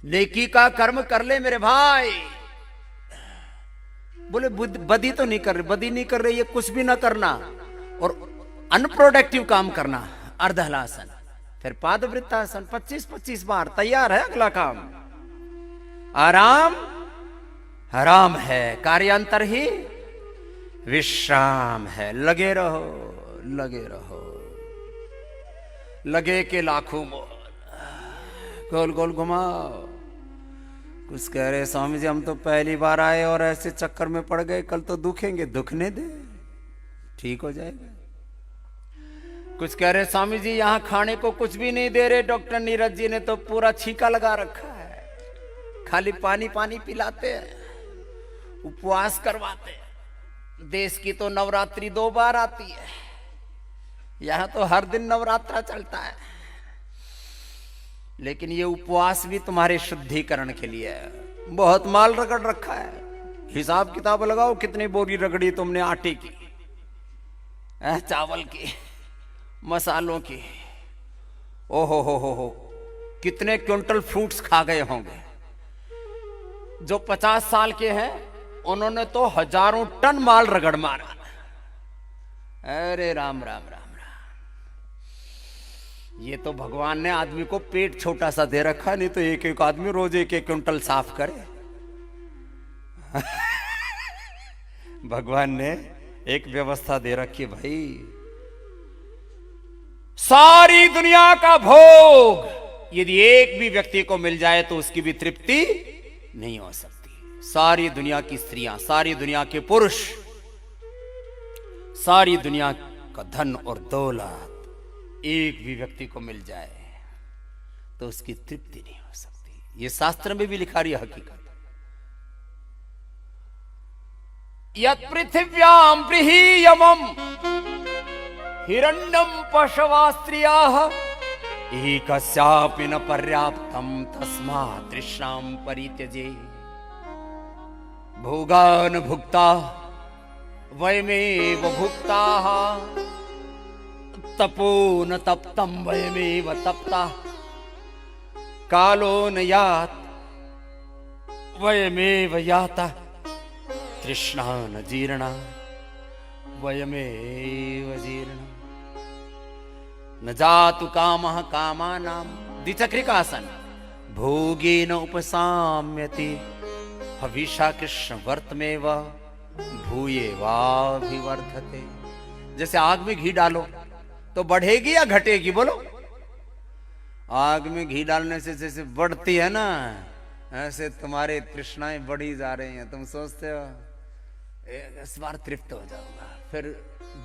नेकी का कर्म कर ले मेरे भाई। बोले बदी तो नहीं कर रहे, बदी नहीं कर रहे, ये कुछ भी ना करना और अनप्रोडक्टिव काम करना। अर्धहलासन, फिर पादवृत्तासन 25-25 बार, तैयार है अगला काम। आराम आराम है, कार्यांतर ही विश्राम है। लगे रहो, लगे रहो, लगे के लाखों मोल, गोल गोल घुमाओ। कुछ कह रहे स्वामी जी हम तो पहली बार आए और ऐसे चक्कर में पड़ गए, कल तो दुखेंगे, दुखने दे, ठीक हो जाएगा। कुछ कह रहे स्वामी जी यहां खाने को कुछ भी नहीं दे रहे, डॉक्टर नीरज जी ने तो पूरा छीका लगा रखा है, खाली पानी पानी पिलाते हैं, उपवास करवाते हैं। देश की तो नवरात्रि 2 बार आती है, यहां तो हर दिन नवरात्रा चलता है। लेकिन ये उपवास भी तुम्हारे शुद्धिकरण के लिए है। बहुत माल रगड़ रखा है, हिसाब किताब लगाओ कितनी बोरी रगड़ी तुमने आटे की, चावल की, मसालों की। ओहो हो, कितने क्विंटल फ्रूट्स खा गए होंगे। जो 50 साल के हैं उन्होंने तो हजारों टन माल रगड़ मारा। अरे राम राम राम राम। ये तो भगवान ने आदमी को पेट छोटा सा दे रखा, नहीं तो एक एक आदमी रोज एक एक क्विंटल साफ करे। भगवान ने एक व्यवस्था दे रखी भाई। सारी दुनिया का भोग यदि एक भी व्यक्ति को मिल जाए तो उसकी भी तृप्ति नहीं हो सकती। सारी दुनिया की स्त्रियां, सारी दुनिया के पुरुष, सारी दुनिया का धन और दौलत एक भी व्यक्ति को मिल जाए तो उसकी तृप्ति नहीं हो सकती। ये शास्त्र में भी लिखा रही है हकीकत। यत् पृथिव्याम बृहीयमं हिरण्यम पशवा स्त्रियाः एकस्यापि न पर्याप्तं तस्मात् तृष्णां परित्यजे। भोगान् भुक्ता वयमेव भुक्ताः तपो न तप्तं वयमेव तप्ताः कालो न यात् वयमेव याता तृष्णा न जीर्णा वयमेव जीर्णा। न जातु कामः कामानां द्विचक्रिकासन भोगेन उपसाम्यते हविषा कृष्ण वर्तमेव भूयेवाभिवर्धते। जैसे आग में घी डालो तो बढ़ेगी या घटेगी? बोलो। आग में घी डालने से जैसे बढ़ती है ना, ऐसे तुम्हारी तृष्णाएं बढ़ी जा रही हैं। तुम सोचते हो इस बार तृप्त हो जाऊंगा, फिर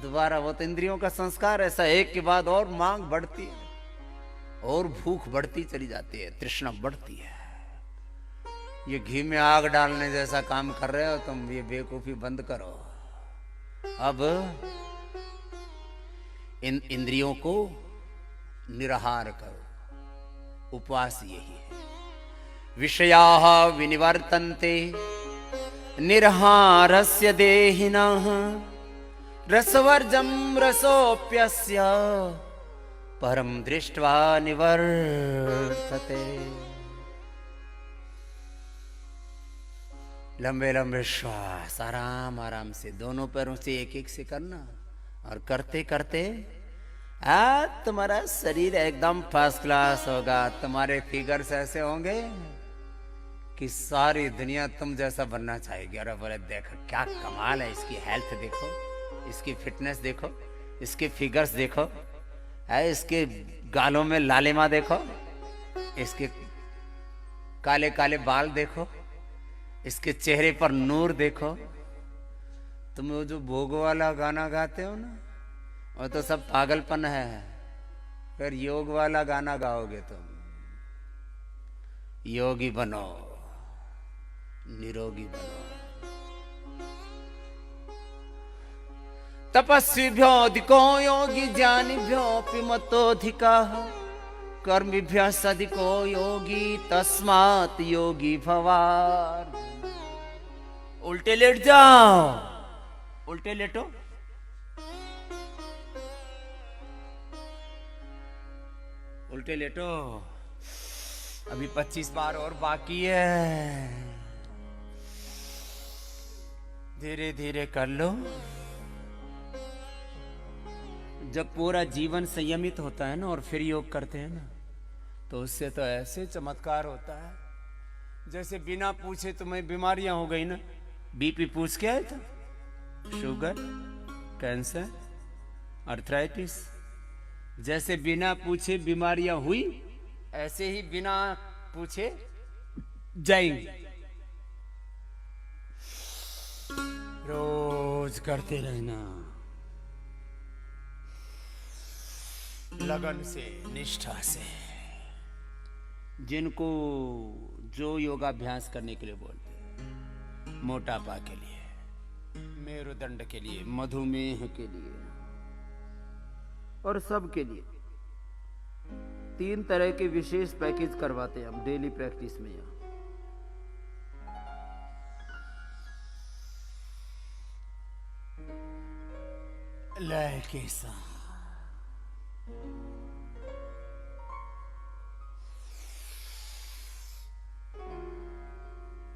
दोबारा। वो तो इंद्रियों का संस्कार ऐसा, एक के बाद और मांग बढ़ती है और भूख बढ़ती चली जाती है, तृष्णा बढ़ती है। ये घी में आग डालने जैसा काम कर रहे हो तुम। ये बेवकूफी बंद करो। अब इन इंद्रियों को निराहार करो। उपवास यही है। विषयाः विनिवर्तन्ते निरहारस्य देहिनः रसवर्जं रसोऽप्यस्य परम दृष्ट्वा निवर्तते। लंबे लंबे श्वास आराम आराम से दोनों पैरों से एक एक से करना, और करते करते तुम्हारा शरीर एकदम फर्स्ट क्लास होगा। तुम्हारे फिगर्स ऐसे होंगे कि सारी दुनिया तुम जैसा बनना चाहेगी। अरे बोले देखो क्या कमाल है, इसकी हेल्थ देखो, इसकी फिटनेस देखो, इसके फिगर्स देखो, इसके गालों में लालिमा देखो, इसके काले काले बाल देखो, इसके चेहरे पर नूर देखो। तुम वो जो भोग वाला गाना गाते हो ना, वो तो सब पागलपन है। फिर योग वाला गाना गाओगे तुम। योगी बनो, निरोगी बनो। तपस्विभ्यो अधिको योगी ज्ञानिभ्योऽपि मतोऽधिकः कर्मिभ्यः अधिको योगी तस्मात् योगी भवार्जुन। उल्टे लेट जाओ, उल्टे लेटो। उल्टे लेटो। अभी 25 बार और बाकी है, धीरे धीरे कर लो। जब पूरा जीवन संयमित होता है ना और फिर योग करते हैं ना, तो उससे तो ऐसे चमत्कार होता है। जैसे बिना पूछे तुम्हें बीमारियां हो गई ना, बीपी पूछ के आए था, शुगर, कैंसर, अर्थराइटिस, जैसे बिना पूछे बीमारियां हुई ऐसे ही बिना पूछे जाएंगी। रोज करते रहना, लगन से, निष्ठा से। जिनको जो योगाभ्यास करने के लिए बोलते हैं, मोटापा के लिए, मेरुदंड के लिए, मधुमेह के लिए और सब के लिए 3 तरह के विशेष पैकेज करवाते हैं हम डेली प्रैक्टिस में। यहाँ लय के साथ,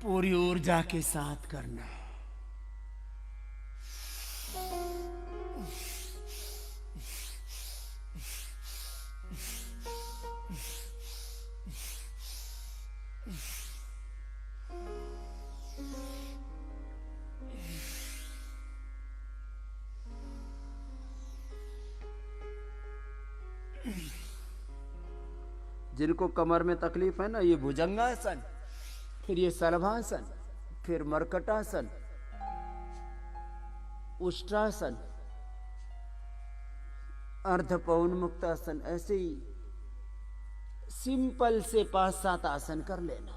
पूरी ऊर्जा के साथ करना है। जिनको कमर में तकलीफ है ना, ये भुजंगासन, फिर ये सलभासन, फिर मरकटासन, उष्ट्रासन, अर्धपौनमुक्तासन, ऐसे ही सिंपल से 5-7 आसन कर लेना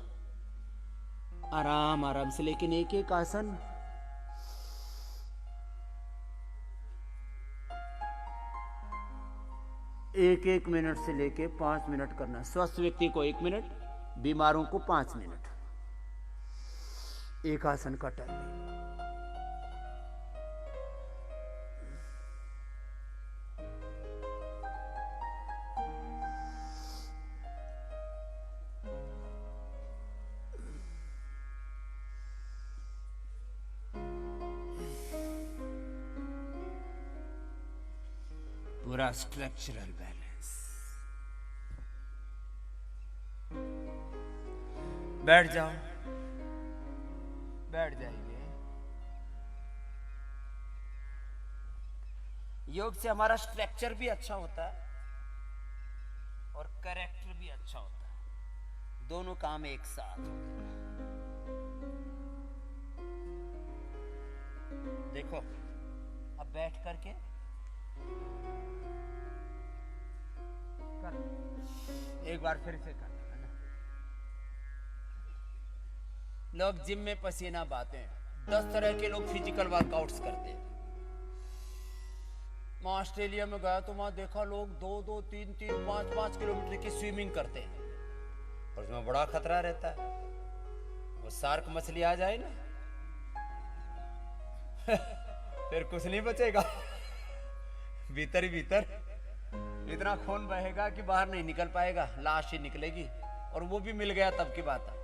आराम आराम से। लेकिन एक एक आसन एक मिनट से लेके 5 मिनट करना। स्वस्थ व्यक्ति को 1 मिनट, बीमारों को 5 मिनट एक आसन का टाइम। पूरा स्ट्रक्चरल बैलेंस। बैठ जाओ, बैठ जाएंगे। योग से हमारा स्ट्रक्चर भी अच्छा होता है और कैरेक्टर भी अच्छा होता है, दोनों काम एक साथ होते हैं। देखो अब बैठ करके कर, एक बार फिर से कर। लोग जिम में पसीना बहाते हैं, 10 तरह के लोग फिजिकल वर्कआउट्स करते हैं। मैं ऑस्ट्रेलिया में गया तो वहां देखा लोग 2-2, 3-3, 5-5 किलोमीटर की स्विमिंग करते हैं और उसमें बड़ा खतरा रहता है, वो शार्क मछली आ जाए ना फिर कुछ नहीं बचेगा भीतर ही भीतर इतना खून बहेगा कि बाहर नहीं निकल पाएगा, लाश ही निकलेगी, और वो भी मिल गया तब की बात है।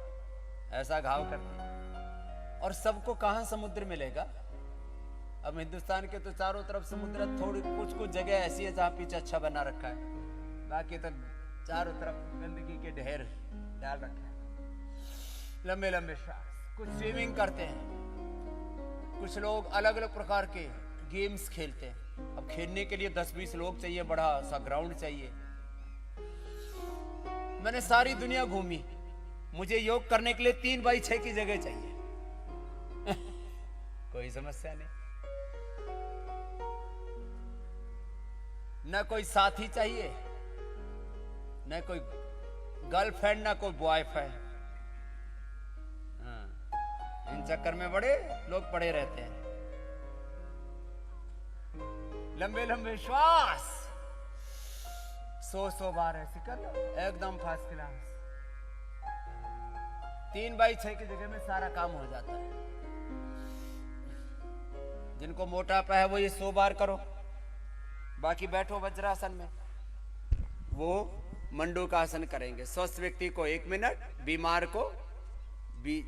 ऐसा घाव करते। और सबको कहां समुद्र मिलेगा? अब हिंदुस्तान के तो चारों तरफ समुद्र, थोड़ी कुछ जगह ऐसी है जहां पीछे अच्छा बना रखा है, बाकी तो चारों तरफ गंदगी के ढेर डाल रखा है। लंबे लंबे श्वास। कुछ स्विमिंग करते हैं, कुछ लोग अलग अलग प्रकार के गेम्स खेलते हैं। अब खेलने के लिए 10-20 लोग चाहिए, बड़ा सा ग्राउंड चाहिए। मैंने सारी दुनिया घूमी, मुझे योग करने के लिए 3x6 की जगह चाहिए कोई समस्या नहीं। न कोई साथी चाहिए, न कोई गर्लफ्रेंड, न कोई बॉयफ्रेंड। इन चक्कर में बड़े लोग पड़े रहते हैं। लंबे लंबे श्वास, 100 बार ऐसे कर लो, एकदम फर्स्ट क्लास। 3x6 की जगह में सारा काम हो जाता है। जिनको मोटापा है वो ये 100 बार करो, बाकी बैठो वज्रासन में, वो मंडूकासन करेंगे। स्वस्थ व्यक्ति को 1 मिनट, बीमार को,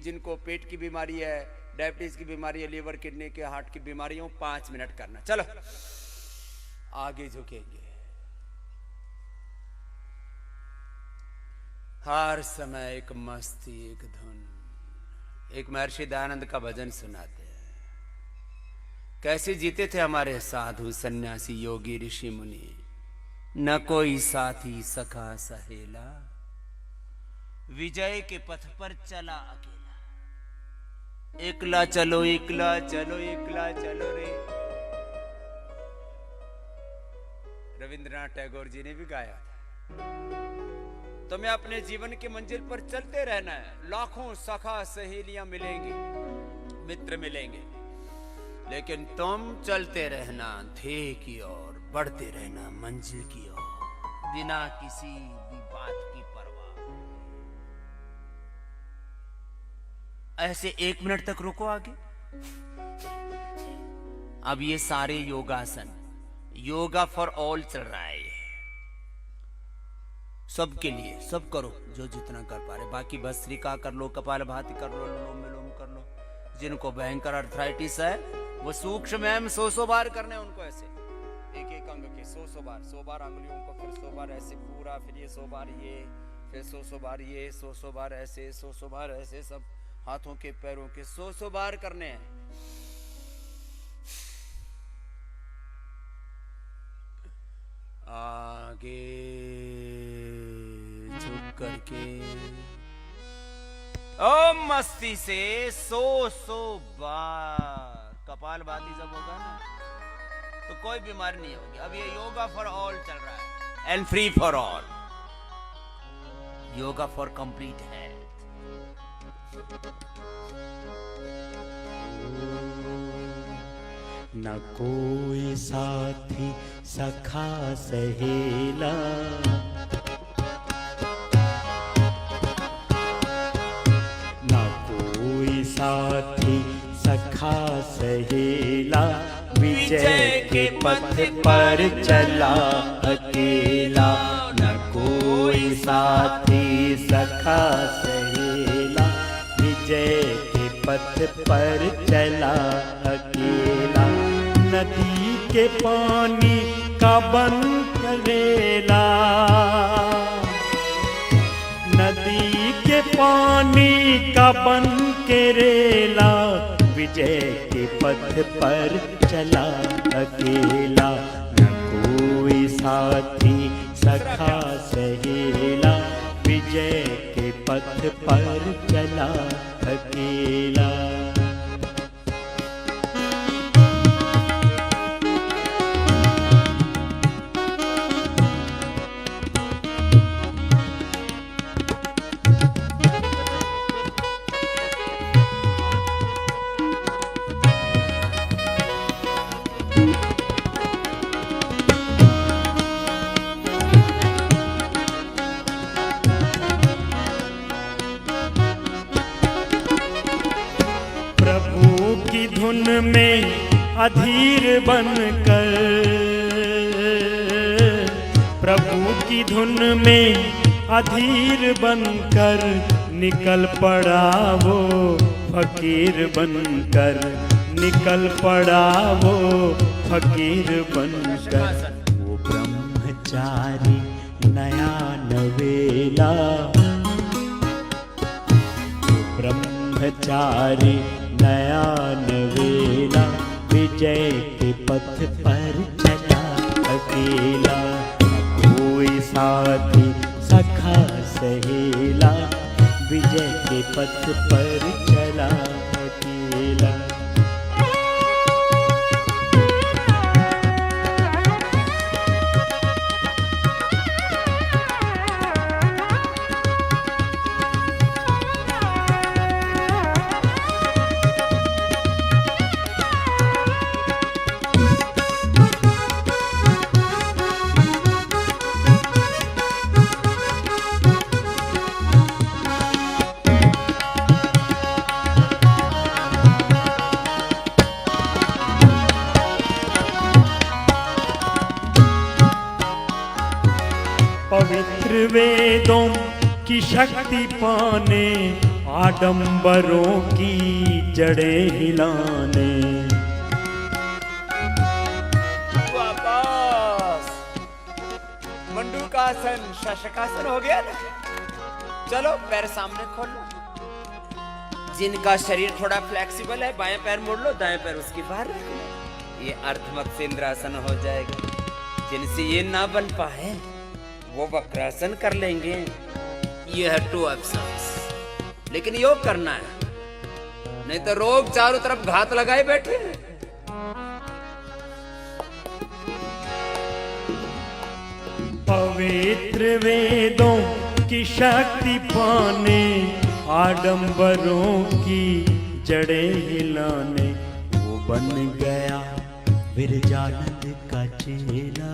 जिनको पेट की बीमारी है, डायबिटीज की बीमारी है, लीवर किडनी के हार्ट की बीमारियों 5 मिनट करना। चलो आगे झुकेंगे, हर समय एक मस्ती, एक धुन। एक महर्षि दयानंद का भजन सुनाते हैं। कैसे जीते थे हमारे साधु सन्यासी योगी ऋषि मुनि। न कोई साथी सखा सहेला, विजय के पथ पर चला अकेला। एकला चलो एकला चलो एकला चलो रे। रविंद्रनाथ टैगोर जी ने भी गाया था। तुम्हें अपने जीवन की मंजिल पर चलते रहना है। लाखों सखा सहेलियां मिलेंगी, मित्र मिलेंगे, लेकिन तुम चलते रहना ध्येय की ओर, बढ़ते रहना मंजिल की ओर, बिना किसी भी बात की परवाह। ऐसे 1 मिनट तक रुको आगे। अब ये सारे योगासन, योगा फॉर ऑल चल रहा है। सबके लिए सब करो जो जितना कर पा रहे। बाकी भस्त्रिका कर लो, कपालभाति कर लो, अनुलोम विलोम कर लो। जिनको भयंकर अर्थराइटिस है वो सूक्ष्म एम 100 बार करने उनको। ऐसे एक एक अंग के 100 बार, 100 बार अंगुलियों को, फिर 100 बार ऐसे पूरा, फिर ये 100 बार ये, फिर 100 बार ये, 100 बार ऐसे, 100 बार ऐसे, सब हाथों के पैरों के 100 बार करने हैं। आगे झुक करके ओम मस्ती से 100 बार। कपालभाति जब होगा ना तो कोई बीमारी नहीं होगी। अब ये योगा फॉर ऑल चल रहा है, and free for all. Yoga for complete है। न कोई साथी सखा सहेला, न कोई साथी सखा सहेला, विजय के पथ पर चला अकेला। न कोई साथी सखा सहेला, विजय के पथ पर चला अकेला। नदी के पानी का बन करेला, नदी के पानी का बन करेला, विजय के पथ पर चला अकेला। न कोई साथी सखा सहेला, विजय के पथ पर चला अकेला। धुन में अधीर बनकर, प्रभु की धुन में अधीर बनकर, निकल पड़ा वो फकीर बनकर, निकल पड़ा वो फकीर बनकर। वो ब्रह्मचारी नया नवेला, वो ब्रह्मचारी नया नवेला, विजय के पथ पर चला अकेला। न कोई साथी सखा सहेला, विजय के पथ पर चला अकेला। पवित्र वेदों की शक्ति पाने, आडंबरों की जड़ें हिलाने। वापस मंडूकासन शशकासन हो गया ना। चलो पैर सामने खोल लो। जिनका शरीर थोड़ा फ्लेक्सिबल है, बाएं पैर मोड़ लो, दाएं पैर उसके बाहर रख लो। ये अर्धमक इंद्रासन हो जाएगा। जिनसे ये ना बन पाए वो वक्रासन कर लेंगे। ये है 2 ऑप्शंस, लेकिन योग करना है, नहीं तो रोग चारों तरफ घात लगाए बैठे हैं। पवित्र वेदों की शक्ति पाने, आडंबरों की जड़ें हिलाने, वो बन गया विरजानंद का चेला।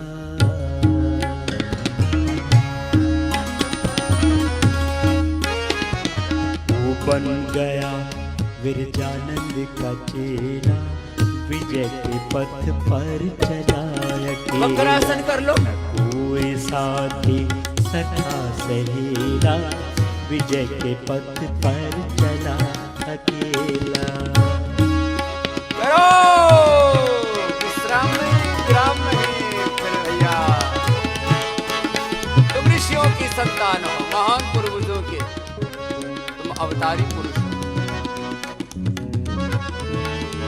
वो बन गया विरजानंद का चेला, विजय के पथ पर चला अकेला। वक्रासन कर लो। कोई साथी सखा सहेला, विजय के पथ पर चला अकेला। करो विश्राम नहीं फिर भैया। तुम ऋषियों की संतान हो, महान पूर्वजों के, तुम अवतारी पुरुष हो,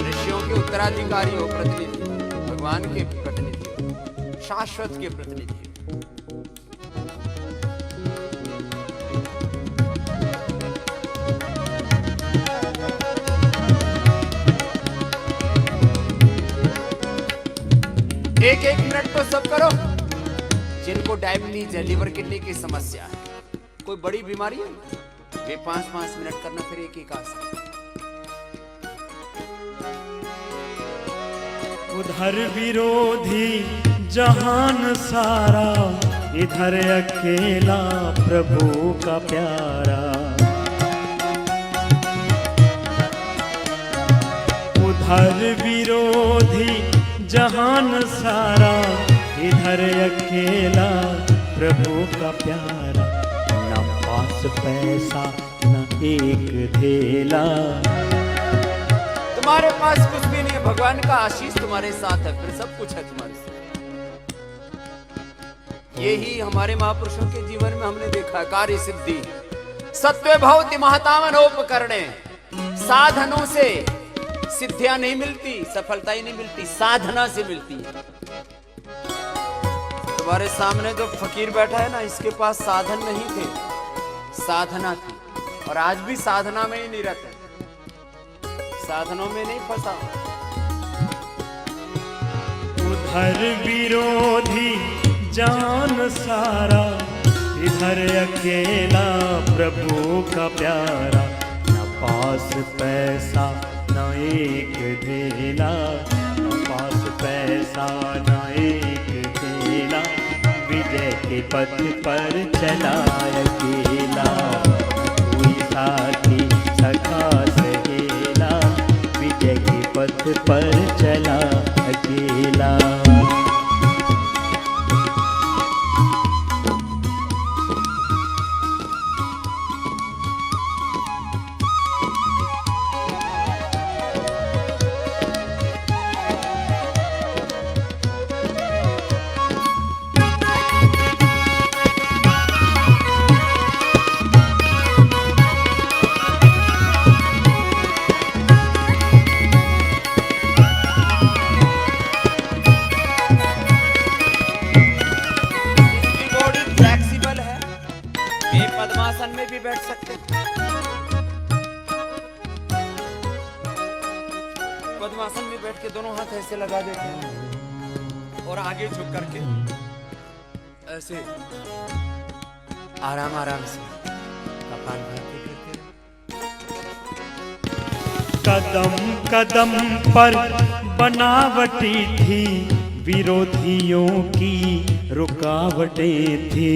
ऋषियों के उत्तराधिकारी हो, प्रतिनिधि, भगवान के प्रतिनिधि, शाश्वत के प्रतिनिधि। एक मिनट तो सब करो। जिनको डायबिटीज है, लिवर किडनी की समस्या है, कोई बड़ी बीमारी है, वे 5-5 मिनट करना, फिर एक आसन। उधर विरोधी जहान सारा, इधर अकेला प्रभु का प्यारा। उधर विरोधी जहान सारा, इधर अकेला प्रभु का प्यारा। न पास पैसा न एक धेला, तुम्हारे पास कुछ भी नहीं है, भगवान का आशीष तुम्हारे साथ है, फिर सब कुछ है तुम्हारे साथ। यही हमारे महापुरुषों के जीवन में हमने देखा, कार्य सिद्धि सत्व भवति महतामनोपकरणे। साधनों से सिद्धियां नहीं मिलती, सफलता ही नहीं मिलती, साधना से मिलती है। तुम्हारे सामने जो फकीर बैठा है ना, इसके पास साधन नहीं थे, साधना थी, और आज भी साधना में ही नहीं रहते, साधनों में नहीं फंसा। उधर विरोधी जान सारा, इधर अकेला प्रभु का प्यारा। न पास पैसा न एक धेला, न पास पैसा न एक धेला, विजय के पथ पर चला अकेला। कोई साथी सखा सहेला, विजय के पथ पर चला अकेला। पद्मासन में भी बैठ सकते हैं। पद्मासन में बैठ के दोनों हाथ ऐसे लगा देते हैं और आगे झुक करके ऐसे आराम आराम से कपाल भाती करके। कदम कदम पर बनावटी थी, विरोधियों की रुकावटें थी।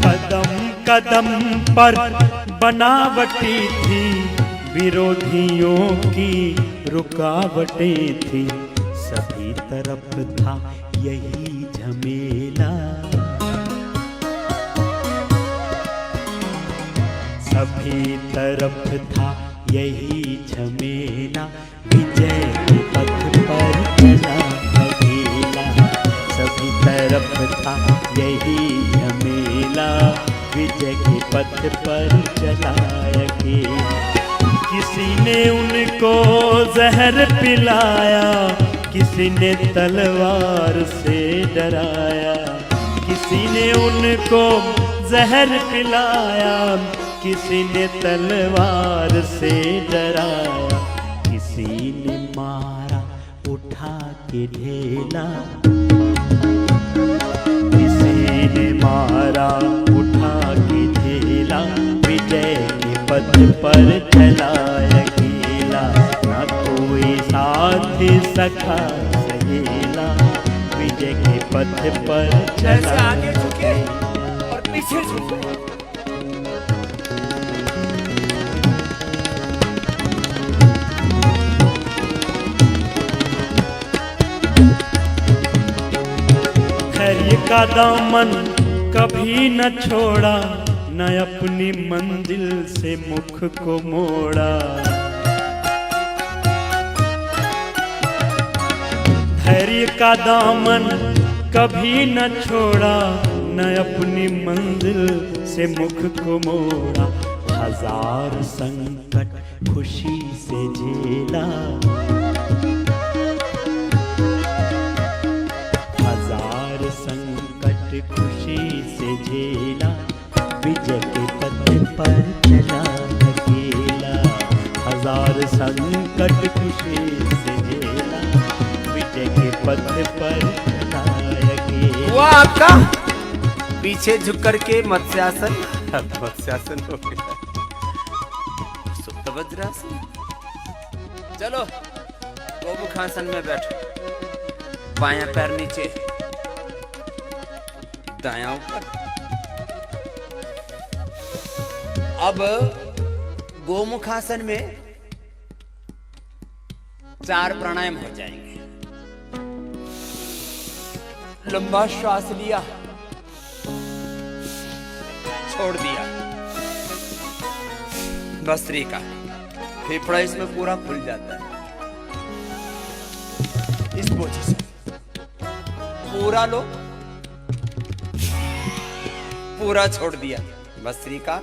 कदम कदम पर बनावटी थी, विरोधियों की रुकावटें थी। सभी तरफ था यही झमेला, सभी तरफ था यही झमेला। विजय के पथ पर चला अकेला, सभी तरफ था यही पर चलाया कि किसी ने उनको जहर पिलाया, किसी ने तलवार से डराया, किसी ने उनको जहर पिलाया, किसी ने तलवार से डराया, किसी ने मारा उठा के ढेला, किसी ने मारा उठा के ढेला, विजय के पथ पर चलाया अकेला, ना कोई साथ सखा सहेला, विजय के पथ पर जैसे आगे झुके और पीछे झुके। धैर्य का दामन कभी न छोड़ा, न अपनी मंजिल से मुख को मोड़ा, धैर्य का दामन कभी न छोड़ा, न अपनी मंजिल से मुख को मोड़ा, हजार संकट खुशी से झेला, हजार संकट खुशी से झेला, विजय के पथ पर चला अकेला, हजार संकट खुशी से झेला, विजय के पथ पर चला अकेला। वो आपका पीछे झुक करके मत्स्यासन, मत्स्यासन हो गया, सुप्त वज्रासन। चलो गोमुखासन में बैठो, बायां पैर नीचे, दायां ऊपर। अब गोमुखासन में 4 प्राणायाम हो जाएंगे। लंबा श्वास लिया, छोड़ दिया, भस्त्रिका, फेफड़ा इसमें पूरा खुल जाता है। इस पोजीशन पूरा लो, पूरा छोड़ दिया, भस्त्रिका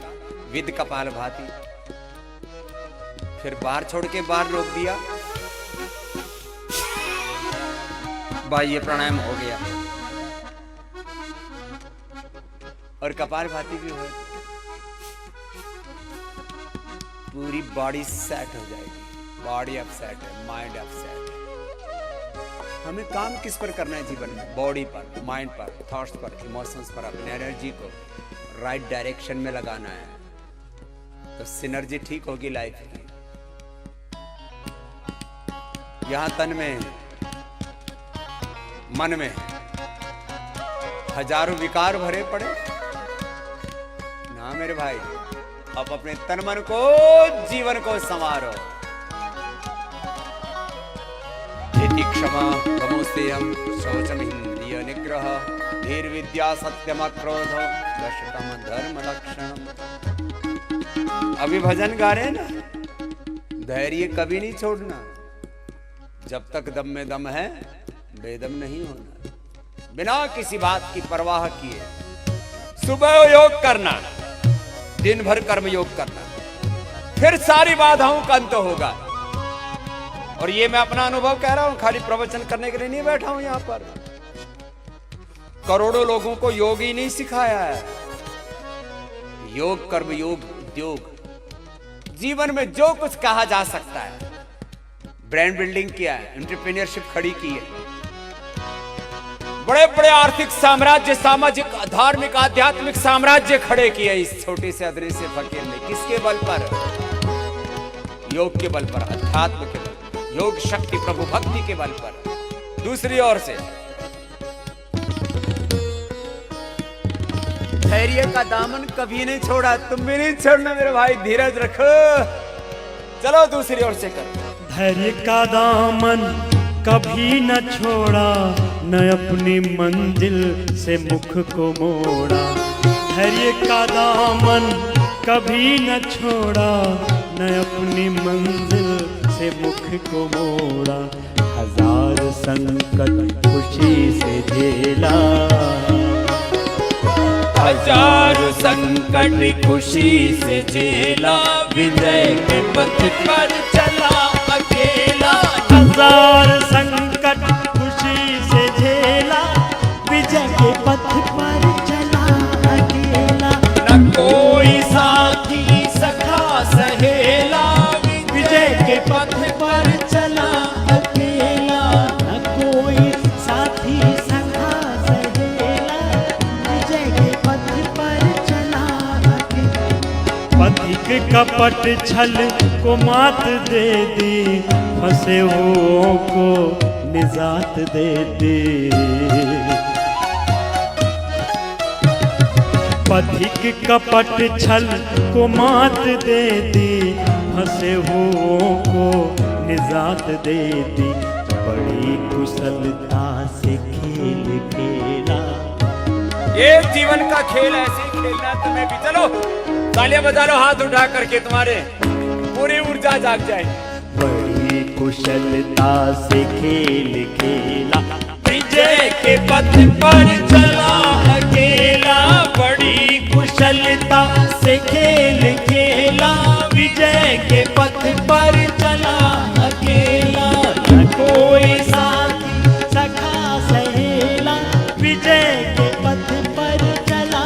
विद कपालभाति, फिर बाहर छोड़ के बाहर रोक दिया, बाह्य प्राणायाम हो गया और कपालभाति भी हो, पूरी बॉडी सेट हो जाएगी। बॉडी अपसेट है, माइंड अपसेट है। हमें काम किस पर करना है जीवन में? बॉडी पर, माइंड पर, थॉट्स पर, इमोशंस पर, अपनी एनर्जी को राइट डायरेक्शन में लगाना है, तो सिनर्जी ठीक होगी लाइफ की। यहां तन में, मन में हजारों विकार भरे पड़े ना मेरे भाई। अब अपने तन मन को, जीवन को संवारो। इति क्षमा तमोस्तेयं शौचम इंद्रिय निग्रह धीर विद्या सत्यम क्रोध दशतम धर्म लक्षण। अभी भजन गा रहे ना, धैर्य कभी नहीं छोड़ना, जब तक दम में दम है बेदम नहीं होना। बिना किसी बात की परवाह किए सुबह योग करना, दिन भर कर्म योग करना, फिर सारी बाधाओं का अंत होगा। और ये मैं अपना अनुभव कह रहा हूं, खाली प्रवचन करने के लिए नहीं बैठा हूं यहां पर। करोड़ों लोगों को योग ही नहीं सिखाया है। योग, कर्म योग, उद्योग, जीवन में जो कुछ कहा जा सकता है, ब्रांड बिल्डिंग किया है, एंटरप्रेन्योरशिप खड़ी की है, बड़े बड़े आर्थिक साम्राज्य, सामाजिक, धार्मिक, आध्यात्मिक साम्राज्य खड़े किए इस छोटे से अदरे से फकीर ने। किसके बल पर? योग के बल पर, अध्यात्म के बल पर, योग शक्ति प्रभु भक्ति के बल पर। दूसरी ओर से धैर्य का दामन कभी नहीं छोड़ा, तुम भी नहीं छोड़ना मेरे भाई, धीरज रखो। चलो दूसरी ओर से करो। धैर्य का दामन कभी न छोड़ा, न अपनी मंजिल से मुख को मोड़ा। धैर्य का दामन कभी न छोड़ा, न अपनी मंजिल से मुख को मोड़ा। हजार संकट खुशी से झेला, हजारों संकट खुशी से झेला, विजय के पथ पर चला अकेला। हजार संकट खुशी से झेला, विजय के पथ पर चला अकेला। न कोई साथी सखा सहेला, विजय के पथ पर चला अकेला। न कोई साथी सखा सहेला, विजय के पथ पर चला अकेला। पथिक कपट छल को मात दे दी, फंसे हुओं को निजात दे दी। पथिक कपट छल को मात दे दी, फंसे हुओं को निजात दे दी। बड़ी कुशलता से खेल खेला। ये जीवन का खेल ऐसे ही खेलना तुम्हें भी। चलो तालियां बजा लो हाथ उठा करके, तुम्हारे पूरी ऊर्जा जाग जाए। बड़ी कुशलता से खेल खेला, विजय के पथ पर चला अकेला। बड़ी कुशलता से खेल खेला, विजय के पथ पर चला अकेला। न कोई साथी सखा सहेला, विजय के पथ पर चला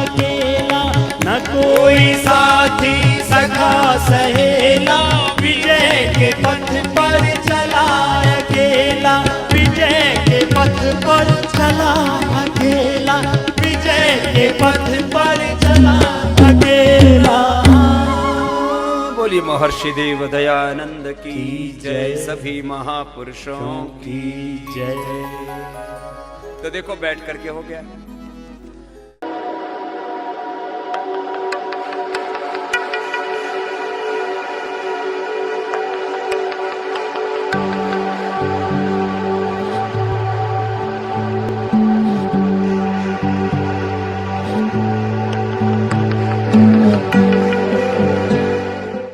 अकेला। न कोई साथी सखा सहेला, विजय के पथ पर चला अकेला। विजय के पथ पर चला अकेला, विजय के पथ पर चला अकेला। बोली महर्षि देव दयानंद की जय, सभी महापुरुषों की जय। तो देखो बैठ करके हो गया।